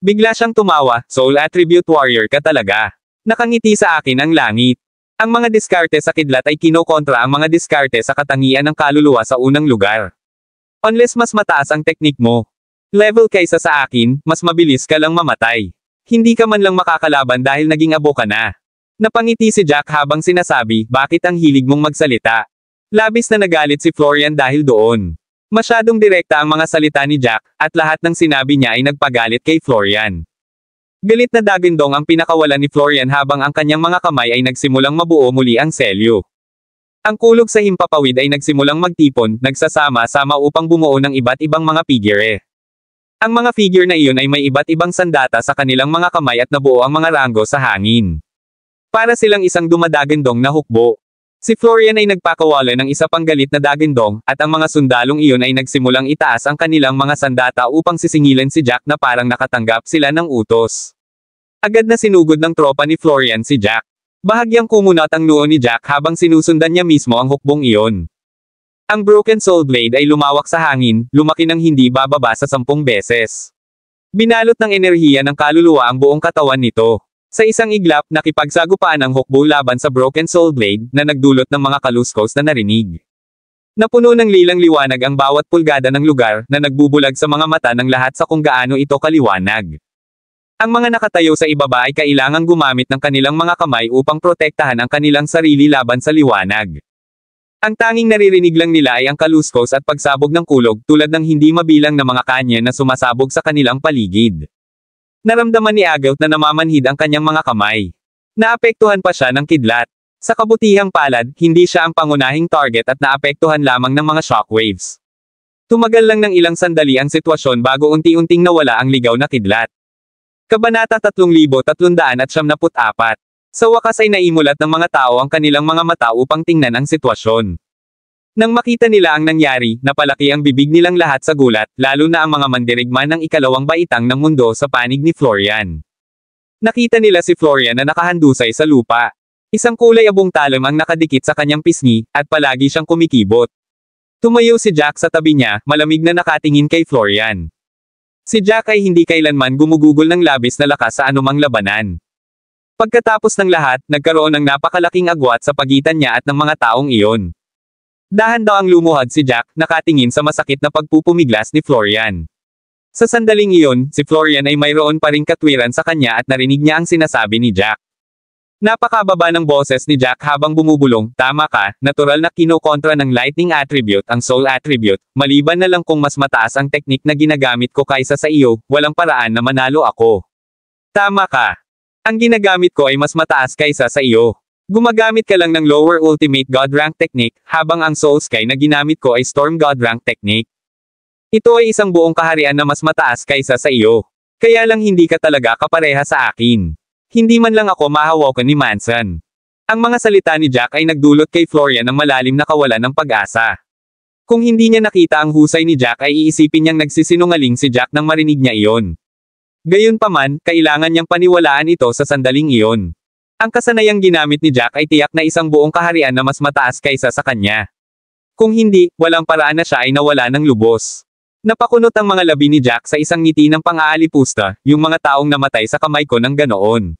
Bigla siyang tumawa, Soul Attribute Warrior ka talaga. Nakangiti sa akin ang langit. Ang mga diskarte sa kidlat ay kinokontra ang mga diskarte sa katangian ng kaluluwa sa unang lugar. Unless mas mataas ang teknik mo, level kaysa sa akin, mas mabilis ka lang mamatay. Hindi ka man lang makakalaban dahil naging abo ka na. Napangiti si Jack habang sinasabi, bakit ang hilig mong magsalita? Labis na nagalit si Florian dahil doon. Masyadong direkta ang mga salita ni Jack, at lahat ng sinabi niya ay nagpagalit kay Florian. Galit na dagindong ang pinakawalan ni Florian habang ang kanyang mga kamay ay nagsimulang mabuo muli ang selyo. Ang kulog sa himpapawid ay nagsimulang magtipon, nagsasama-sama upang bumuo ng iba't ibang mga figure. Ang mga figure na iyon ay may iba't ibang sandata sa kanilang mga kamay at nabuo ang mga ranggo sa hangin. Para silang isang dumadagindong na hukbo. Si Florian ay nagpakawala ng isa pang galit na dagindong, at ang mga sundalong iyon ay nagsimulang itaas ang kanilang mga sandata upang sisingilin si Jack na parang nakatanggap sila ng utos. Agad na sinugod ng tropa ni Florian si Jack. Bahagyang kumunat ang noo ni Jack habang sinusundan niya mismo ang hukbong iyon. Ang Broken Soul Blade ay lumawak sa hangin, lumaki ng hindi bababa sa 10 beses. Binalot ng enerhiya ng kaluluwa ang buong katawan nito. Sa isang iglap, nakipagsagupaan ang hukbo laban sa Broken Soul Blade, na nagdulot ng mga kaluskos na narinig. Napuno ng lilang liwanag ang bawat pulgada ng lugar, na nagbubulag sa mga mata ng lahat sa kung gaano ito kaliwanag. Ang mga nakatayo sa ibaba ay kailangang gumamit ng kanilang mga kamay upang protektahan ang kanilang sarili laban sa liwanag. Ang tanging naririnig lang nila ay ang kaluskos at pagsabog ng kulog, tulad ng hindi mabilang na mga kanya na sumasabog sa kanilang paligid. Naramdaman ni Agout na namamanhid ang kanyang mga kamay. Naapektuhan pa siya ng kidlat. Sa kabutihang palad, hindi siya ang pangunahing target at naapektuhan lamang ng mga shockwaves. Tumagal lang ng ilang sandali ang sitwasyon bago unti-unting nawala ang ligaw na kidlat. Kabanata 3374. Sa wakas ay naimulat ng mga tao ang kanilang mga mata upang tingnan ang sitwasyon. Nang makita nila ang nangyari, napalaki ang bibig nilang lahat sa gulat, lalo na ang mga mandirigma ng ikalawang baitang ng mundo sa panig ni Florian. Nakita nila si Florian na nakahandusay sa lupa. Isang kulay abong talon ang nakadikit sa kanyang pisngi, at palagi siyang kumikibot. Tumayo si Jack sa tabi niya, malamig na nakatingin kay Florian. Si Jack ay hindi kailanman gumugugol ng labis na lakas sa anumang labanan. Pagkatapos ng lahat, nagkaroon ng napakalaking agwat sa pagitan niya at ng mga taong iyon. Dahan-dahang lumuhad si Jack, nakatingin sa masakit na pagpupumiglas ni Florian. Sa sandaling iyon, si Florian ay mayroon pa ring katwiran sa kanya at narinig niya ang sinasabi ni Jack. Napakababa ng boses ni Jack habang bumubulong, tama ka, natural na kinokontra ng lightning attribute ang soul attribute, maliban na lang kung mas mataas ang teknik na ginagamit ko kaysa sa iyo, walang paraan na manalo ako. Tama ka. Ang ginagamit ko ay mas mataas kaysa sa iyo. Gumagamit ka lang ng lower ultimate god rank technique, habang ang Soul Sky na ginamit ko ay storm god rank technique. Ito ay isang buong kaharian na mas mataas kaysa sa iyo. Kaya lang hindi ka talaga kapareha sa akin. Hindi man lang ako mahawakan ni Manson. Ang mga salita ni Jack ay nagdulot kay Florian ng malalim na kawalan ng pag-asa. Kung hindi niya nakita ang husay ni Jack ay iisipin niyang nagsisinungaling si Jack nang marinig niya iyon. Gayunpaman, kailangan niyang paniwalaan ito sa sandaling iyon. Ang kasanayang ginamit ni Jack ay tiyak na isang buong kaharian na mas mataas kaysa sa kanya. Kung hindi, walang paraan na siya ay nawala ng lubos. Napakunot ang mga labi ni Jack sa isang ngiti ng pang-aalipusta, yung mga taong namatay sa kamay ko ng ganoon.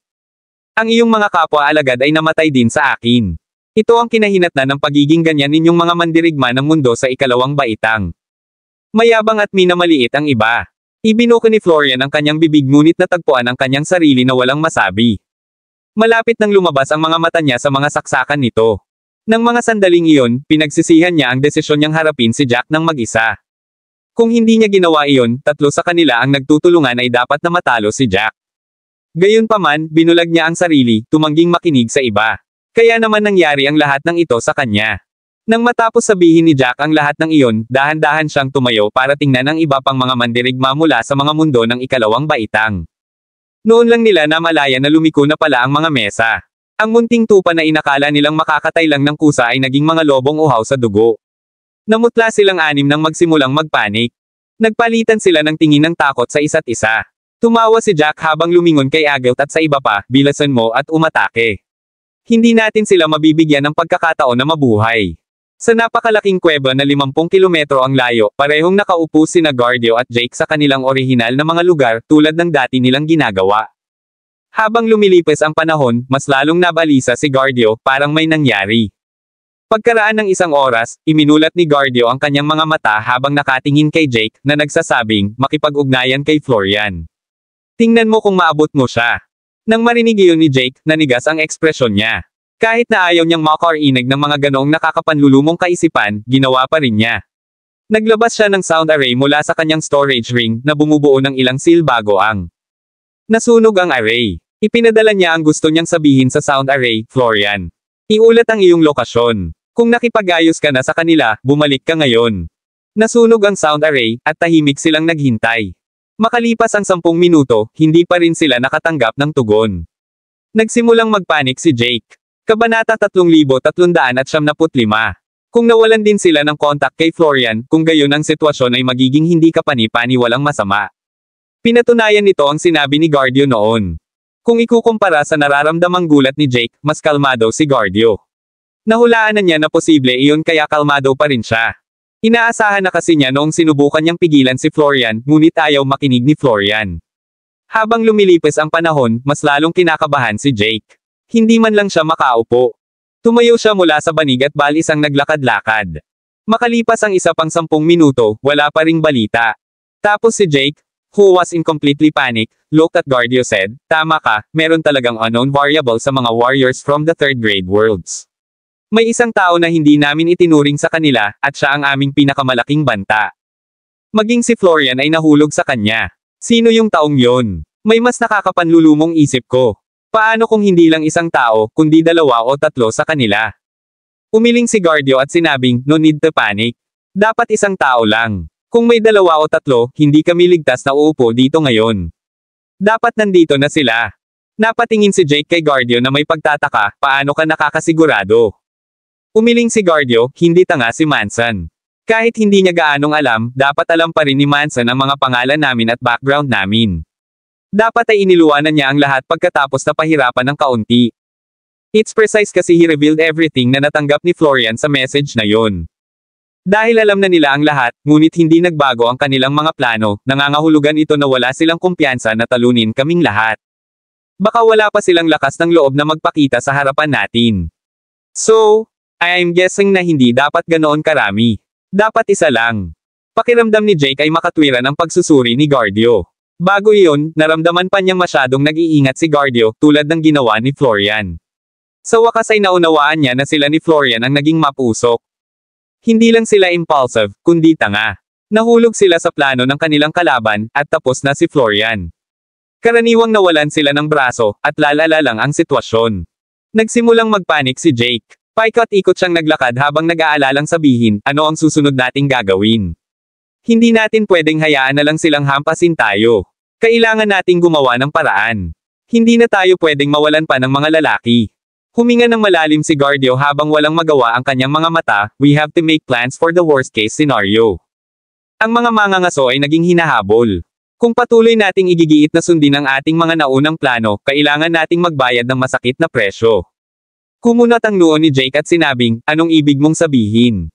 Ang iyong mga kapwa-alagad ay namatay din sa akin. Ito ang kinahinatnan ng pagiging ganyan ninyong mga mandirigma ng mundo sa ikalawang baitang. Mayabang at minamaliit ang iba. Ibinuko ni Florian ang kanyang bibig ngunit natagpuan ang kanyang sarili na walang masabi. Malapit nang lumabas ang mga mata niya sa mga saksakan nito. Nang mga sandaling iyon, pinagsisihan niya ang desisyon niyang harapin si Jack ng mag-isa. Kung hindi niya ginawa iyon, tatlo sa kanila ang nagtutulungan ay dapat na matalo si Jack. Gayunpaman, binulag niya ang sarili, tumangging makinig sa iba. Kaya naman nangyari ang lahat ng ito sa kanya. Nang matapos sabihin ni Jack ang lahat ng iyon, dahan-dahan siyang tumayo para tingnan ang iba pang mga mandirigma mula sa mga mundo ng ikalawang baitang. Noon lang nila namalaya na lumiko na pala ang mga mesa. Ang munting tupa na inakala nilang makakatay lang ng kusa ay naging mga lobong uhaw sa dugo. Namutla silang anim nang magsimulang magpanik. Nagpalitan sila ng tingin ng takot sa isa't isa. Tumawa si Jack habang lumingon kay Agout at sa iba pa, bilasan mo at umatake. Hindi natin sila mabibigyan ng pagkakataon na mabuhay. Sa napakalaking kuweba na 50 kilometro ang layo, parehong nakaupo sina Guardio at Jake sa kanilang orihinal na mga lugar tulad ng dati nilang ginagawa. Habang lumilipis ang panahon, mas lalong nabalisa si Guardio, parang may nangyari. Pagkaraan ng isang oras, iminulat ni Guardio ang kanyang mga mata habang nakatingin kay Jake, na nagsasabing, makipag-ugnayan kay Florian. Tingnan mo kung maabot mo siya. Nang marinig iyon ni Jake, nanigas ang ekspresyon niya. Kahit na ayaw niyang makarinig ng mga ganoong nakakapanlulumong kaisipan, ginawa pa rin niya. Naglabas siya ng sound array mula sa kanyang storage ring, na bumubuo ng ilang seal bago ang nasunog ang array. Ipinadala niya ang gusto niyang sabihin sa sound array, Florian. Iulat ang iyong lokasyon. Kung nakipag-ayos ka na sa kanila, bumalik ka ngayon. Nasunog ang sound array, at tahimik silang naghintay. Makalipas ang 10 minuto, hindi pa rin sila nakatanggap ng tugon. Nagsimulang magpanik si Jake. Kabanata 3375. Kung nawalan din sila ng kontak kay Florian, kung gayon ang sitwasyon ay magiging hindi kapani-paniwalang masama. Pinatunayan nito ang sinabi ni Guardio noon. Kung ikukumpara sa nararamdamang gulat ni Jake, mas kalmado si Guardio. Nahulaan na niya na posible iyon kaya kalmado pa rin siya. Inaasahan na kasi niya noong sinubukan niyang pigilan si Florian, ngunit ayaw makinig ni Florian. Habang lumilipis ang panahon, mas lalong kinakabahan si Jake. Hindi man lang siya makaupo. Tumayo siya mula sa banig at balis ang naglakad-lakad. Makalipas ang isa pang 10 minuto, wala pa ring balita. Tapos si Jake, who was in completely panic, looked at Guardio said, tama ka, meron talagang unknown variable sa mga warriors from the third grade worlds. May isang tao na hindi namin itinuring sa kanila, at siya ang aming pinakamalaking banta. Maging si Florian ay nahulog sa kanya. Sino yung taong yon? May mas nakakapanlulumong isip ko. Paano kung hindi lang isang tao, kundi 2 o 3 sa kanila? Umiling si Guardio at sinabing, no need to panic. Dapat isang tao lang. Kung may 2 o 3, hindi kami ligtas na uupo dito ngayon. Dapat nandito na sila. Napatingin si Jake kay Guardio na may pagtataka, paano ka nakakasigurado? Umiling si Guardio, hindi tanga si Manson. Kahit hindi niya gaanong alam, dapat alam pa rin ni Manson ang mga pangalan namin at background namin. Dapat ay iniluwanan niya ang lahat pagkatapos na pahirapan ng kaunti. It's precise kasi he revealed everything na natanggap ni Florian sa message na yon. Dahil alam na nila ang lahat, ngunit hindi nagbago ang kanilang mga plano, nangangahulugan ito na wala silang kumpiyansa na talunin kaming lahat. Baka wala pa silang lakas ng loob na magpakita sa harapan natin. So, I'm guessing na hindi dapat ganoon karami. Dapat isa lang. Pakiramdam ni Jake ay makatwiran ang pagsusuri ni Guardio. Bago iyon, naramdaman pa niyang masyadong nag-iingat si Guardio, tulad ng ginawa ni Florian. Sa wakas ay naunawaan niya na sila ni Florian ang naging mapusok. Hindi lang sila impulsive, kundi tanga. Nahulog sila sa plano ng kanilang kalaban, at tapos na si Florian. Karaniwang nawalan sila ng braso, at lalala lang ang sitwasyon. Nagsimulang magpanik si Jake. Paikot-ikot siyang naglakad habang nag-aalalang sabihin, ano ang susunod nating gagawin. Hindi natin pwedeng hayaan na lang silang hampasin tayo. Kailangan nating gumawa ng paraan. Hindi na tayo pwedeng mawalan pa ng mga lalaki. Huminga ng malalim si Guardio habang walang magawa ang kanyang mga mata, we have to make plans for the worst case scenario. Ang mga mangangaso ay naging hinahabol. Kung patuloy nating igigiit na sundin ang ating mga naunang plano, kailangan nating magbayad ng masakit na presyo. Kumunat ang noo ni Jake at sinabing, anong ibig mong sabihin?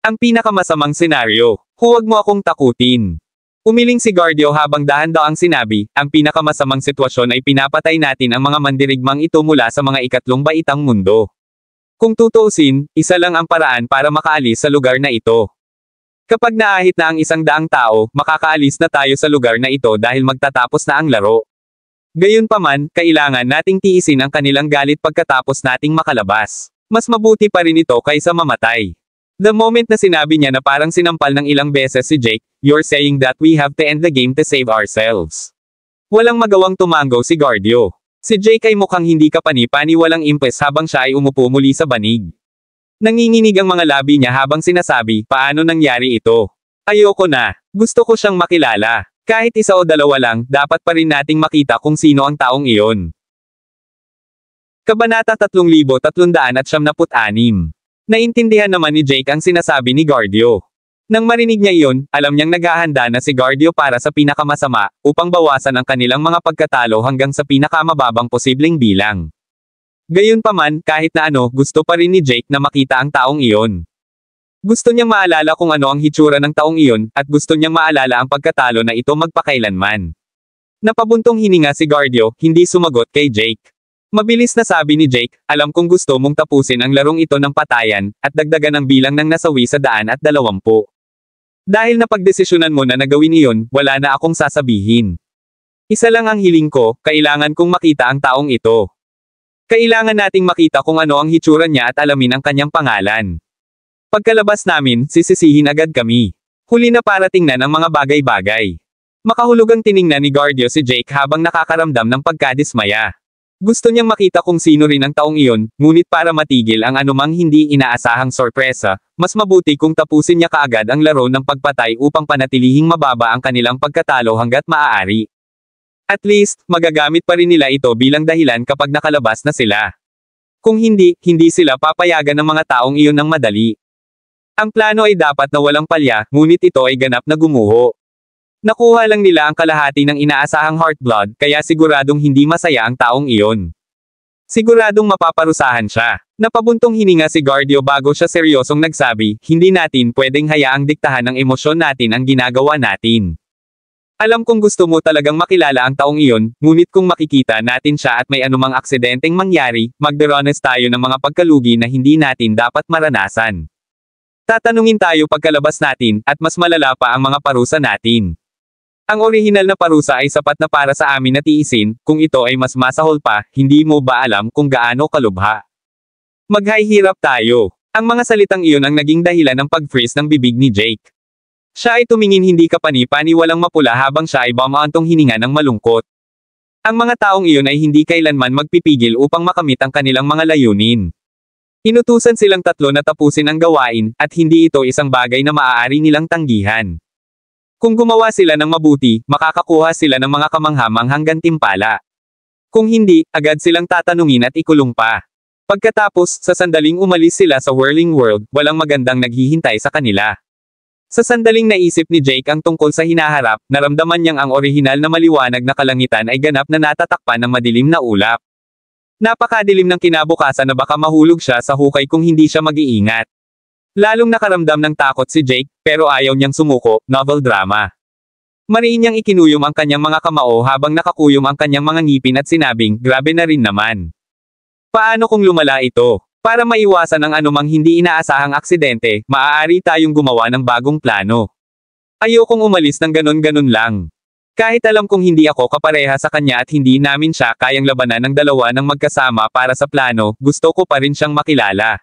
Ang pinakamasamang senaryo. Huwag mo akong takutin. Umiling si Guardio habang dahan-daang sinabi, ang pinakamasamang sitwasyon ay pinapatay natin ang mga mandirigmang ito mula sa mga ikatlong baitang mundo. Kung tutuusin, isa lang ang paraan para makaalis sa lugar na ito. Kapag naahit na ang 100 tao, makakaalis na tayo sa lugar na ito dahil magtatapos na ang laro. Gayunpaman, kailangan nating tiisin ang kanilang galit pagkatapos nating makalabas. Mas mabuti pa rin ito kaysa mamatay. The moment na sinabi niya na parang sinampal ng ilang beses si Jake, you're saying that we have to end the game to save ourselves. Walang magawang tumango si Guardio. Si Jake ay mukhang hindi kapani-paniwalang impes habang siya ay umupo muli sa banig. Nanginginig ang mga labi niya habang sinasabi, paano nangyari ito? Ayoko na. Gusto ko siyang makilala. Kahit 1 o 2 lang, dapat pa rin nating makita kung sino ang taong iyon. Kabanata 3376. Naintindihan naman ni Jake ang sinasabi ni Guardio. Nang marinig niya iyon, alam niyang naghahanda na si Guardio para sa pinakamasama, upang bawasan ang kanilang mga pagkatalo hanggang sa pinakamababang posibleng bilang. Gayunpaman, kahit na ano, gusto pa rin ni Jake na makita ang taong iyon. Gusto niyang maalala kung ano ang hitsura ng taong iyon, at gusto niyang maalala ang pagkatalo na ito magpakailanman. Napabuntong hininga si Guardio, hindi sumagot kay Jake. Mabilis na sabi ni Jake, alam kong gusto mong tapusin ang larong ito ng patayan, at dagdagan ang bilang ng nasawi sa 120. Dahil napagdesisyonan mo na nagawin iyon, wala na akong sasabihin. Isa lang ang hiling ko, kailangan kong makita ang taong ito. Kailangan nating makita kung ano ang hitsura niya at alamin ang kanyang pangalan. Pagkalabas namin, sisisihin agad kami. Huli na para tingnan ang mga bagay-bagay. Makahulugang tiningnan ni Guardio si Jake habang nakakaramdam ng pagkadismaya. Gusto niyang makita kung sino rin ang taong iyon, ngunit para matigil ang anumang hindi inaasahang sorpresa, mas mabuti kung tapusin niya kaagad ang laro ng pagpatay upang panatilihing mababa ang kanilang pagkatalo hanggat maaari. At least, magagamit pa rin nila ito bilang dahilan kapag nakalabas na sila. Kung hindi, hindi sila papayagan ng mga taong iyon ng madali. Ang plano ay dapat na walang palya, ngunit ito ay ganap na gumuho. Nakuha lang nila ang kalahati ng inaasahang heartblood, kaya siguradong hindi masaya ang taong iyon. Siguradong mapaparusahan siya. Napabuntong hininga si Guardio bago siya seryosong nagsabi, hindi natin pwedeng hayaang diktahan ng emosyon natin ang ginagawa natin. Alam kong gusto mo talagang makilala ang taong iyon, ngunit kung makikita natin siya at may anumang aksidenteng mangyari, magdaranas tayo ng mga pagkalugi na hindi natin dapat maranasan. Tatanungin tayo pagkalabas natin, at mas malala pa ang mga parusa natin. Ang orihinal na parusa ay sapat na para sa amin na tiisin, kung ito ay mas masahol pa, hindi mo ba alam kung gaano kalubha? Maghihirap tayo. Ang mga salitang iyon ang naging dahilan ng pag-freeze ng bibig ni Jake. Siya ay tumingin hindi kapani-paniwalang mapula habang siya ay bumaantong hininga ng malungkot. Ang mga taong iyon ay hindi kailanman magpipigil upang makamit ang kanilang mga layunin. Inutusan silang tatlo na tapusin ang gawain, at hindi ito isang bagay na maaari nilang tanggihan. Kung gumawa sila ng mabuti, makakakuha sila ng mga kamangha-manghang gantimpala. Kung hindi, agad silang tatanungin at ikulong pa. Pagkatapos, sa sandaling umalis sila sa whirling world, walang magandang naghihintay sa kanila. Sa sandaling naisip ni Jake ang tungkol sa hinaharap, naramdaman niyang ang orihinal na maliwanag na kalangitan ay ganap na natatakpan ng madilim na ulap. Napakadilim ng kinabukasan na baka mahulog siya sa hukay kung hindi siya mag-iingat. Lalong nakaramdam ng takot si Jake, pero ayaw niyang sumuko, novel drama. Mariin niyang ikinuyom ang kanyang mga kamao habang nakakuyom ang kanyang mga ngipin at sinabing, grabe na rin naman. Paano kung lumala ito? Para maiwasan ang anumang hindi inaasahang aksidente, maaari tayong gumawa ng bagong plano. Ayokong umalis ng ganon-ganon lang. Kahit alam kong hindi ako kapareha sa kanya at hindi namin siya kayang labanan ng dalawa ng magkasama para sa plano, gusto ko pa rin siyang makilala.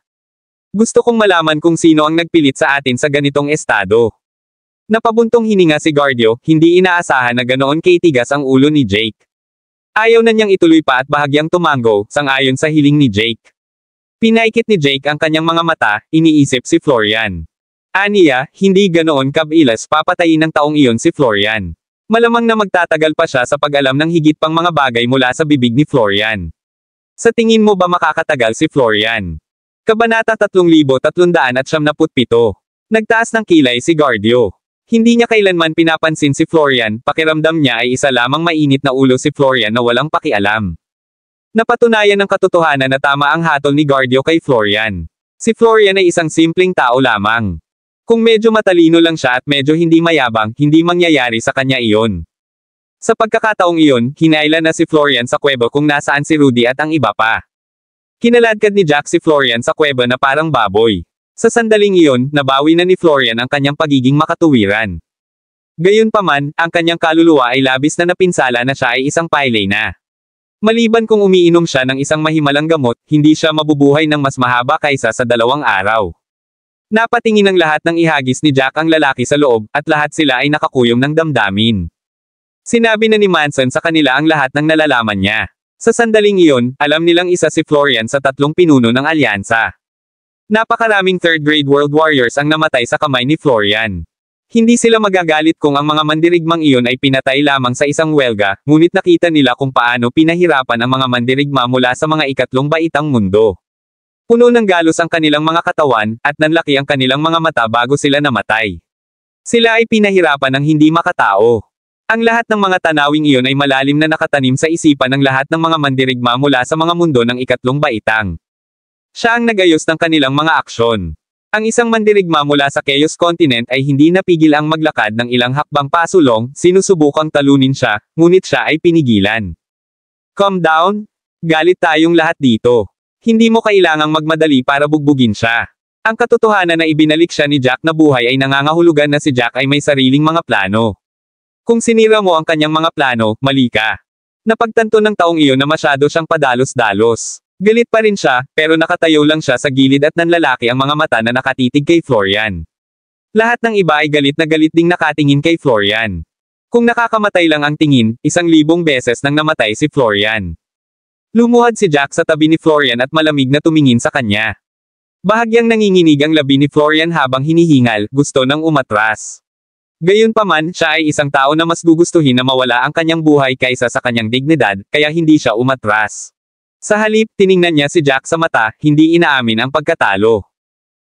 Gusto kong malaman kung sino ang nagpilit sa atin sa ganitong estado. Napabuntong hininga si Guardio, hindi inaasahan na ganoon kitigas ang ulo ni Jake. Ayaw na niyang ituloy pa at bahagyang tumango, sang-ayon sa hiling ni Jake. Pinaikit ni Jake ang kanyang mga mata, iniisip si Florian. Aniya, hindi ganoon kabilas papatayin ng taong iyon si Florian. Malamang na magtatagal pa siya sa pag-alam ng higit pang mga bagay mula sa bibig ni Florian. Sa tingin mo ba makakatagal si Florian? Kabanata 3377. Nagtaas ng kilay si Guardio. Hindi niya kailanman pinapansin si Florian, pakiramdam niya ay isa lamang mainit na ulo si Florian na walang pakialam. Napatunayan ng katotohanan na tama ang hatol ni Guardio kay Florian. Si Florian ay isang simpleng tao lamang. Kung medyo matalino lang siya at medyo hindi mayabang, hindi mangyayari sa kanya iyon. Sa pagkakataong iyon, hinailan na si Florian sa kuweba kung nasaan si Rudy at ang iba pa. Kinaladkad ni Jack si Florian sa kuweba na parang baboy. Sa sandaling iyon, nabawi na ni Florian ang kanyang pagiging makatuwiran. Gayunpaman, ang kanyang kaluluwa ay labis na napinsala na siya ay isang paylay na. Maliban kung umiinom siya ng isang mahimalang gamot, hindi siya mabubuhay ng mas mahaba kaysa sa 2 araw. Napatingin ang lahat ng ihagis ni Jack ang lalaki sa loob, at lahat sila ay nakakuyom ng damdamin. Sinabi na ni Manson sa kanila ang lahat ng nalalaman niya. Sa sandaling iyon, alam nilang isa si Florian sa 3 pinuno ng alyansa. Napakaraming 3rd grade World Warriors ang namatay sa kamay ni Florian. Hindi sila magagalit kung ang mga mandirigmang iyon ay pinatay lamang sa isang welga, ngunit nakita nila kung paano pinahirapan ang mga mandirigma mula sa mga ikatlong baitang mundo. Puno ng galos ang kanilang mga katawan, at nanlaki ang kanilang mga mata bago sila namatay. Sila ay pinahirapan ng hindi makatao. Ang lahat ng mga tanawing iyon ay malalim na nakatanim sa isipan ng lahat ng mga mandirigma mula sa mga mundo ng ikatlong baitang. Siya ang nagayos ng kanilang mga aksyon. Ang isang mandirigma mula sa Chaos Continent ay hindi napigil ang maglakad ng ilang hakbang pasulong, sinusubukang talunin siya, ngunit siya ay pinigilan. Calm down? Galit tayong lahat dito. Hindi mo kailangang magmadali para bugbugin siya. Ang katotohanan na ibinalik siya ni Jack na buhay ay nangangahulugan na si Jack ay may sariling mga plano. Kung sinira mo ang kanyang mga plano, mali ka. Napagtanto ng taong iyon na masyado siyang padalos-dalos. Galit pa rin siya, pero nakatayo lang siya sa gilid at nanlalaki ang mga mata na nakatitig kay Florian. Lahat ng iba ay galit na galit ding nakatingin kay Florian. Kung nakakamatay lang ang tingin, 1,000 beses nang namatay si Florian. Lumuhad si Jack sa tabi ni Florian at malamig na tumingin sa kanya. Bahagyang nanginginig ang labi ni Florian habang hinihingal, gusto nang umatras. Gayunpaman, siya ay isang tao na mas gugustuhin na mawala ang kanyang buhay kaysa sa kanyang dignidad, kaya hindi siya umatras. Sa halip, tiningnan niya si Jack sa mata, hindi inaamin ang pagkatalo.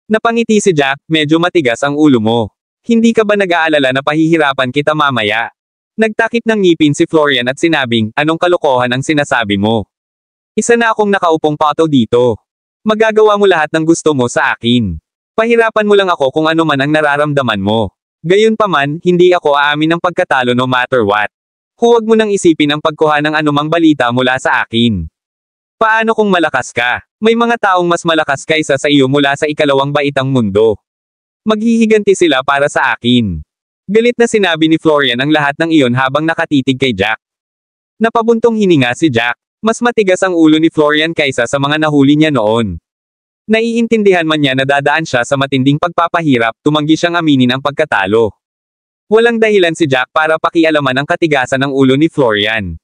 Napangiti si Jack, medyo matigas ang ulo mo. Hindi ka ba nag-aalala na pahihirapan kita mamaya? Nagtakip ng ngipin si Florian at sinabing, anong kalokohan ang sinasabi mo? Isa na akong nakaupong pato dito. Magagawa mo lahat ng gusto mo sa akin. Pahirapan mo lang ako kung ano man ang nararamdaman mo. Gayunpaman, hindi ako aamin ng pagkatalo no matter what. Huwag mo nang isipin ang pagkuha ng anumang balita mula sa akin. Paano kung malakas ka? May mga taong mas malakas kaysa sa iyo mula sa ikalawang baitang mundo. Maghihiganti sila para sa akin. Galit na sinabi ni Florian ang lahat ng iyon habang nakatitig kay Jack. Napabuntong hininga si Jack. Mas matigas ang ulo ni Florian kaysa sa mga nahuli niya noon. Naiintindihan man niya na dadaan siya sa matinding pagpapahirap, tumanggi siyang aminin ang pagkatalo. Walang dahilan si Jack para pakialaman ang katigasan ng ulo ni Florian.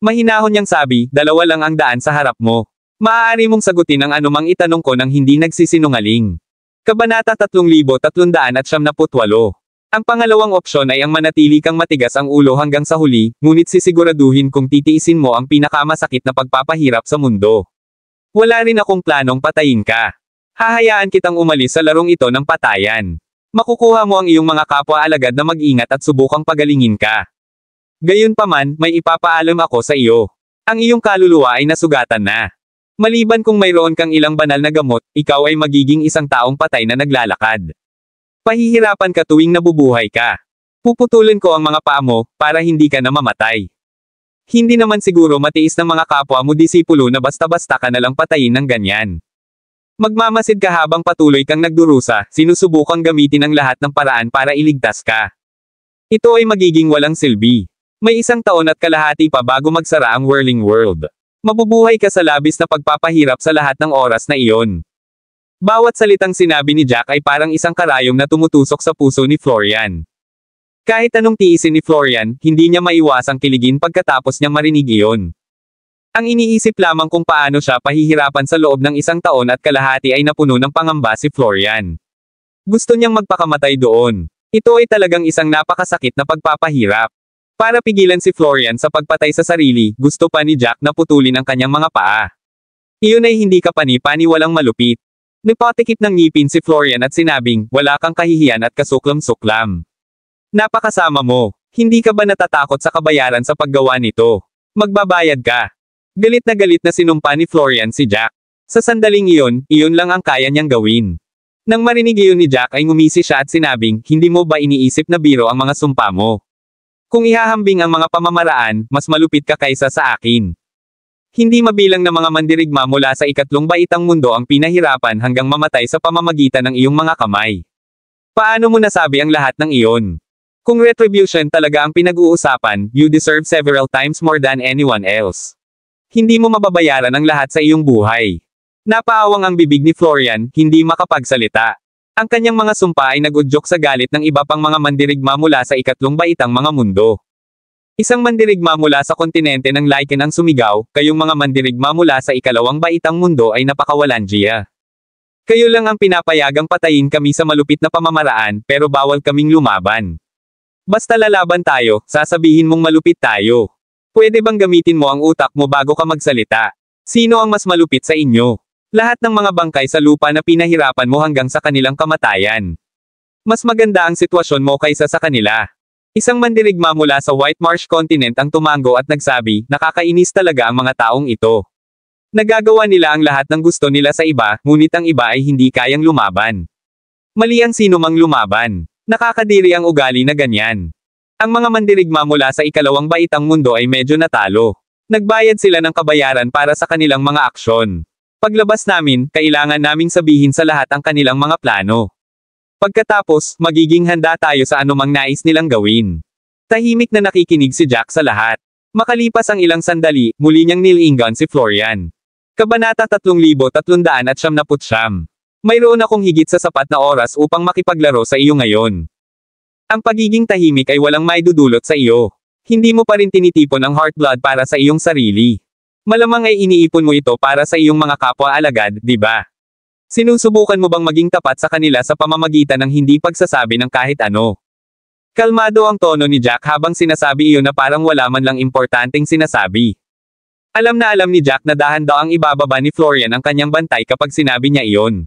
Mahinahon niyang sabi, 2 lang ang daan sa harap mo. Maaari mong sagutin ang anumang itanong ko nang hindi nagsisinungaling. Kabanata 3378. Ang pangalawang opsyon ay ang manatili kang matigas ang ulo hanggang sa huli, ngunit sisiguraduhin kung titiisin mo ang pinakamasakit na pagpapahirap sa mundo. Wala rin akong planong patayin ka. Hahayaan kitang umalis sa larong ito ng patayan. Makukuha mo ang iyong mga kapwa-alagad na mag-ingat at subukang pagalingin ka. Gayunpaman, may ipapaalam ako sa iyo. Ang iyong kaluluwa ay nasugatan na. Maliban kung mayroon kang ilang banal na gamot, ikaw ay magiging isang taong patay na naglalakad. Pahihirapan ka tuwing nabubuhay ka. Puputulin ko ang mga paa mo, para hindi ka na mamatay. Hindi naman siguro matiis ng mga kapwa mo disipulo na basta-basta ka nalang patayin ng ganyan. Magmamasid ka habang patuloy kang nagdurusa, sinusubukang gamitin ang lahat ng paraan para iligtas ka. Ito ay magiging walang silbi. May 1 taon at kalahati pa bago magsara ang whirling world. Mabubuhay ka sa labis na pagpapahirap sa lahat ng oras na iyon. Bawat salitang sinabi ni Jack ay parang isang karayom na tumutusok sa puso ni Florian. Kahit anong tiisin ni Florian, hindi niya maiwasang kiligin pagkatapos niyang marinig iyon. Ang iniisip lamang kung paano siya pahihirapan sa loob ng 1 taon at kalahati ay napuno ng pangamba si Florian. Gusto niyang magpakamatay doon. Ito ay talagang isang napakasakit na pagpapahirap. Para pigilan si Florian sa pagpatay sa sarili, gusto pa ni Jack na putulin ang kanyang mga paa. Iyon ay hindi kapani-pani walang malupit. Nipatikip ng ngipin si Florian at sinabing, wala kang kahihiyan at kasuklam-suklam. Napakasama mo. Hindi ka ba natatakot sa kabayaran sa paggawa nito? Magbabayad ka. Galit na sinumpa ni Florian si Jack. Sa sandaling iyon lang ang kaya niyang gawin. Nang marinig iyon ni Jack ay ngumisi siya at sinabing, hindi mo ba iniisip na biro ang mga sumpa mo? Kung ihahambing ang mga pamamaraan, mas malupit ka kaysa sa akin. Hindi mabilang na mga mandirigma mula sa ikatlong baitang mundo ang pinahirapan hanggang mamatay sa pamamagitan ng iyong mga kamay. Paano mo nasabi ang lahat ng iyon? Kung retribution talaga ang pinag-uusapan, you deserve several times more than anyone else. Hindi mo mababayaran ang lahat sa iyong buhay. Napaawang ang bibig ni Florian, hindi makapagsalita. Ang kanyang mga sumpa ay nagudyok sa galit ng iba pang mga mandirigma mula sa ikatlong baitang mga mundo. Isang mandirigma mula sa kontinente ng Lycan ang sumigaw, kayong mga mandirigma mula sa ikalawang baitang mundo ay napakawalandiya. Kayo lang ang pinapayagang patayin kami sa malupit na pamamaraan, pero bawal kaming lumaban. Basta lalaban tayo, sasabihin mong malupit tayo. Pwede bang gamitin mo ang utak mo bago ka magsalita? Sino ang mas malupit sa inyo? Lahat ng mga bangkay sa lupa na pinahirapan mo hanggang sa kanilang kamatayan. Mas maganda ang sitwasyon mo kaysa sa kanila. Isang mandirigma mula sa White Marsh Continent ang tumango at nagsabi, nakakainis talaga ang mga taong ito. Nagagawa nila ang lahat ng gusto nila sa iba, ngunit ang iba ay hindi kayang lumaban. Mali ang sino mang lumaban. Nakakadiri ang ugali na ganyan. Ang mga mandirigma mula sa ikalawang baitang mundo ay medyo natalo. Nagbayad sila ng kabayaran para sa kanilang mga aksyon. Paglabas namin, kailangan naming sabihin sa lahat ang kanilang mga plano. Pagkatapos, magiging handa tayo sa anumang nais nilang gawin. Tahimik na nakikinig si Jack sa lahat. Makalipas ang ilang sandali, muli niyang nilingan si Florian. Kabanata 3399. Mayroon akong higit sa sapat na oras upang makipaglaro sa iyo ngayon. Ang pagiging tahimik ay walang maidudulot sa iyo. Hindi mo pa rin tinitipon ang heartblood para sa iyong sarili. Malamang ay iniipon mo ito para sa iyong mga kapwa-alagad, di ba? Sinusubukan mo bang maging tapat sa kanila sa pamamagitan ng hindi pagsasabi ng kahit ano? Kalmado ang tono ni Jack habang sinasabi iyon na parang wala man lang importanteng sinasabi. Alam na alam ni Jack na dahan daw ang ibababa ni Florian ang kanyang bantay kapag sinabi niya iyon.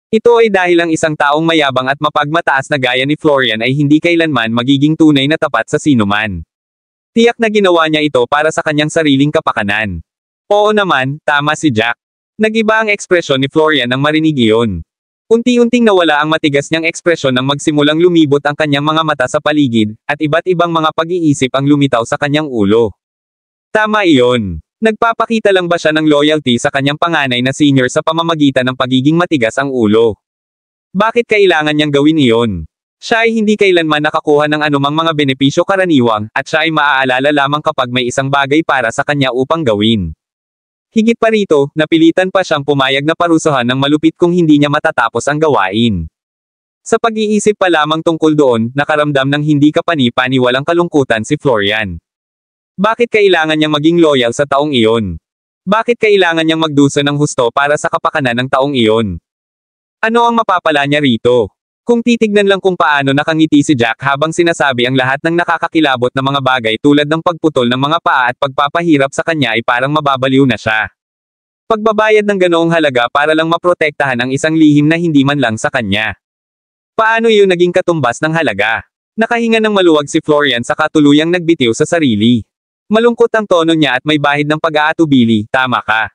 Ito ay dahil ang isang taong mayabang at mapagmataas na gaya ni Florian ay hindi kailanman magiging tunay na tapat sa sinuman. Tiyak na ginawa niya ito para sa kanyang sariling kapakanan. Oo naman, tama si Jack. Nag-iba ang ekspresyon ni Florian nang marinig iyon. Unti-unting nawala ang matigas niyang ekspresyon nang magsimulang lumibot ang kanyang mga mata sa paligid, at iba't ibang mga pag-iisip ang lumitaw sa kanyang ulo. Tama iyon. Nagpapakita lang ba siya ng loyalty sa kanyang panganay na senior sa pamamagitan ng pagiging matigas ang ulo? Bakit kailangan niyang gawin iyon? Siya ay hindi kailanman nakakuha ng anumang mga benepisyo karaniwang, at siya ay maaalala lamang kapag may isang bagay para sa kanya upang gawin. Higit pa rito, napilitan pa siyang pumayag na parusahan ng malupit kung hindi niya matatapos ang gawain. Sa pag-iisip pa lamang tungkol doon, nakaramdam ng hindi kapani-paniwalang kalungkutan si Florian. Bakit kailangan niyang maging loyal sa taong iyon? Bakit kailangan niyang magdusa ng husto para sa kapakanan ng taong iyon? Ano ang mapapala niya rito? Kung titignan lang kung paano nakangiti si Jack habang sinasabi ang lahat ng nakakakilabot na mga bagay tulad ng pagputol ng mga paa at pagpapahirap sa kanya ay parang mababaliw na siya. Pagbabayad ng ganoong halaga para lang maprotektahan ang isang lihim na hindi man lang sa kanya. Paano iyon naging katumbas ng halaga? Nakahinga ng maluwag si Florian sa katuluyang nagbitiw sa sarili. Malungkot ang tono niya at may bahid ng pag-aatubili, tama ka.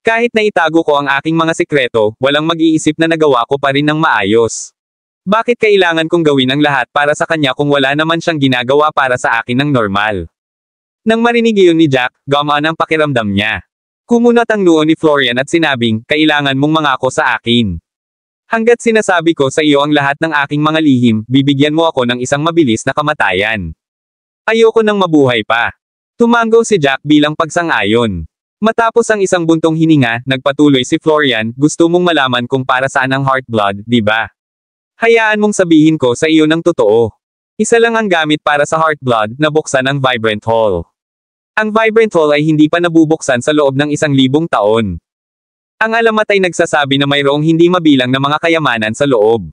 Kahit na itago ko ang aking mga sikreto, walang mag-iisip na nagawa ko pa rin ng maayos. Bakit kailangan kong gawin ang lahat para sa kanya kung wala naman siyang ginagawa para sa akin ng normal? Nang marinig iyon ni Jack, gumaan ang pakiramdam niya. Kumunat ang noo ni Florian at sinabing, kailangan mong mangako sa akin. Hanggat sinasabi ko sa iyo ang lahat ng aking mga lihim, bibigyan mo ako ng isang mabilis na kamatayan. Ayoko nang mabuhay pa. Tumango si Jack bilang pagsang-ayon. Matapos ang isang buntong hininga, nagpatuloy si Florian, gusto mong malaman kung para saan ang heartblood, di ba? Hayaan mong sabihin ko sa iyo ng totoo. Isa lang ang gamit para sa heartblood, na buksan ang Vibrant Hall. Ang Vibrant Hall ay hindi pa nabubuksan sa loob ng 1,000 taon. Ang alamat ay nagsasabi na mayroong hindi mabilang na mga kayamanan sa loob.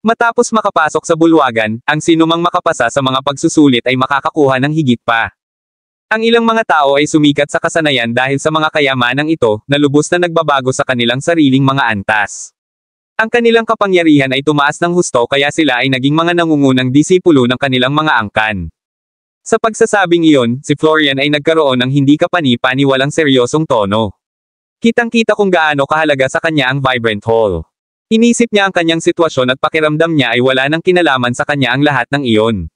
Matapos makapasok sa bulwagan, ang sinumang makapasa sa mga pagsusulit ay makakakuha ng higit pa. Ang ilang mga tao ay sumikat sa kasanayan dahil sa mga kayamanang ito, na lubos na nagbabago sa kanilang sariling mga antas. Ang kanilang kapangyarihan ay tumaas ng husto kaya sila ay naging mga nangungunang disipulo ng kanilang mga angkan. Sa pagsasabing iyon, si Florian ay nagkaroon ng hindi kapani-paniwalang seryosong tono. Kitang-kita kung gaano kahalaga sa kanya ang Vibrant Hall. Inisip niya ang kanyang sitwasyon at pakiramdam niya ay wala nang kinalaman sa kanya ang lahat ng iyon.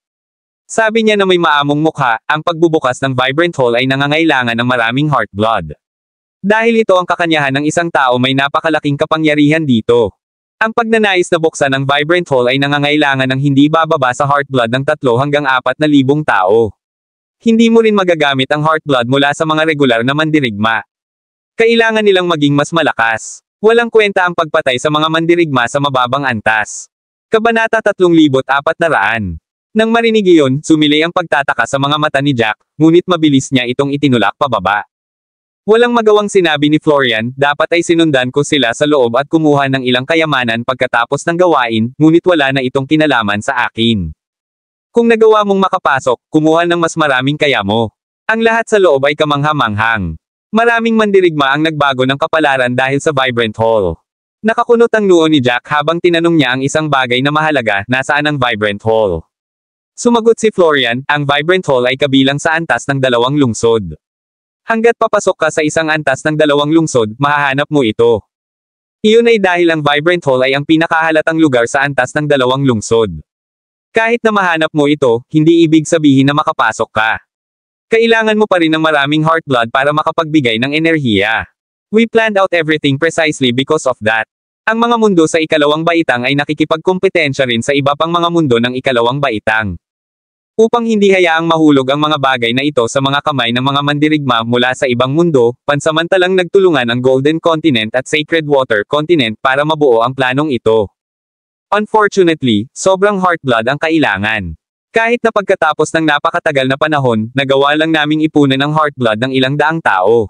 Sabi niya na may maamong mukha, ang pagbubukas ng Vibrant Hall ay nangangailangan ng maraming heartblood. Dahil ito ang kakanyahan ng isang tao may napakalaking kapangyarihan dito. Ang pagnanais na buksan ng Vibrant Hall ay nangangailangan ng hindi bababa sa heartblood ng 3 hanggang 4,000 tao. Hindi mo rin magagamit ang heartblood mula sa mga regular na mandirigma. Kailangan nilang maging mas malakas. Walang kwenta ang pagpatay sa mga mandirigma sa mababang antas. Kabanata 3400. Nang marinig iyon, sumilay ang pagtataka sa mga mata ni Jack, ngunit mabilis niya itong itinulak pababa. Walang magawang sinabi ni Florian, dapat ay sinundan ko sila sa loob at kumuha ng ilang kayamanan pagkatapos ng gawain, ngunit wala na itong kinalaman sa akin. Kung nagawa mong makapasok, kumuha ng mas maraming kaya mo. Ang lahat sa loob ay kamangha-manghang. Maraming mandirigma ang nagbago ng kapalaran dahil sa Vibrant Hall. Nakakunot ang noo ni Jack habang tinanong niya ang isang bagay na mahalaga, nasaan ang Vibrant Hall? Sumagot si Florian, ang Vibrant Hall ay kabilang sa antas ng 2 lungsod. Hanggat papasok ka sa isang antas ng 2 lungsod, mahahanap mo ito. Iyon ay dahil ang Vibrant Hall ay ang pinakahalatang lugar sa antas ng dalawang lungsod. Kahit na mahanap mo ito, hindi ibig sabihin na makapasok ka. Kailangan mo pa rin ng maraming heart blood para makapagbigay ng enerhiya. We planned out everything precisely because of that. Ang mga mundo sa ikalawang baitang ay nakikipagkompetensya rin sa iba pang mga mundo ng ikalawang baitang. Upang hindi hayaang mahulog ang mga bagay na ito sa mga kamay ng mga mandirigma mula sa ibang mundo, pansamantalang nagtulungan ang Golden Continent at Sacred Water Continent para mabuo ang planong ito. Unfortunately, sobrang heart blood ang kailangan. Kahit na pagkatapos ng napakatagal na panahon, nagawa lang naming ipunan ang heart blood ng ilang daang tao.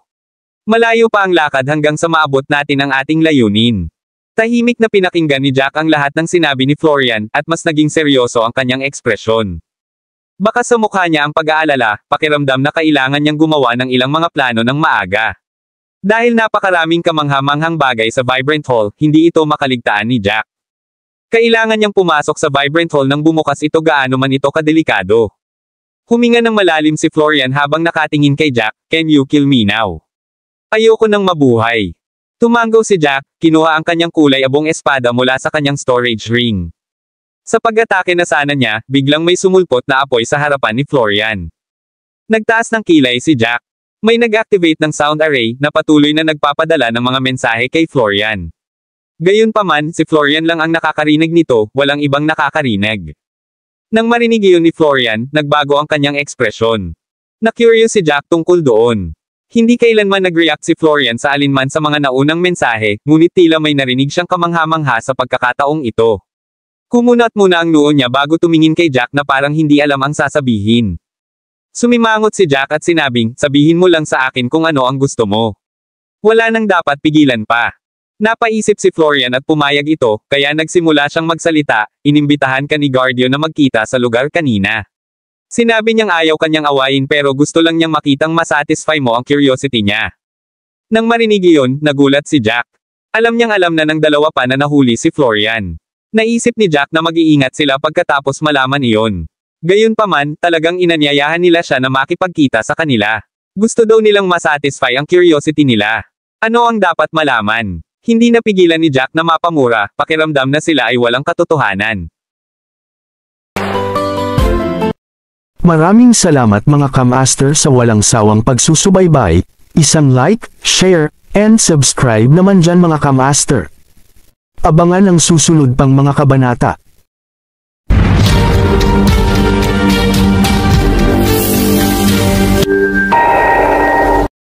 Malayo pa ang lakad hanggang sa maabot natin ang ating layunin. Tahimik na pinakinggan ni Jack ang lahat ng sinabi ni Florian, at mas naging seryoso ang kanyang ekspresyon. Baka sa mukha niya ang pag-aalala, pakiramdam na kailangan niyang gumawa ng ilang mga plano ng maaga. Dahil napakaraming kamangha-manghang bagay sa Vibrant Hall, hindi ito makaligtaan ni Jack. Kailangan niyang pumasok sa Vibrant Hall nang bumukas ito gaano man ito kadelikado. Huminga ng malalim si Florian habang nakatingin kay Jack, "Can you kill me now? Ayoko nang mabuhay." Tumanggaw si Jack, kinuha ang kanyang kulay abong espada mula sa kanyang storage ring. Sa pag-atake na sana niya, biglang may sumulpot na apoy sa harapan ni Florian. Nagtaas ng kilay si Jack. May nag-activate ng sound array na patuloy na nagpapadala ng mga mensahe kay Florian. Gayunpaman, si Florian lang ang nakakarinig nito, walang ibang nakakarinig. Nang marinig iyon ni Florian, nagbago ang kanyang ekspresyon. Na-curious si Jack tungkol doon. Hindi kailanman nag-react si Florian sa alinman sa mga naunang mensahe, ngunit tila may narinig siyang kamangha-mangha sa pagkakataong ito. Kumunat muna ang noo niya bago tumingin kay Jack na parang hindi alam ang sasabihin. Sumimangot si Jack at sinabing, "Sabihin mo lang sa akin kung ano ang gusto mo. Wala nang dapat pigilan pa." Napaisip si Florian at pumayag ito, kaya nagsimula siyang magsalita, "Inimbitahan ka ni Guardio na magkita sa lugar kanina. Sinabi niyang ayaw kanyang awayin pero gusto lang niyang makitang masatisfy mo ang curiosity niya." Nang marinig iyon, nagulat si Jack. Alam niyang alam na ng dalawa pa na nahuli si Florian. Naisip ni Jack na mag-iingat sila pagkatapos malaman iyon. Gayunpaman, talagang inanyayahan nila siya na makipagkita sa kanila. Gusto daw nilang masatisfy ang curiosity nila. Ano ang dapat malaman? Hindi napigilan ni Jack na mapamura, pakiramdam na sila ay walang katotohanan. Maraming salamat mga kamaster sa walang sawang pagsusubaybay, isang like, share, and subscribe naman dyan mga kamaster. Abangan ang susunod pang mga kabanata.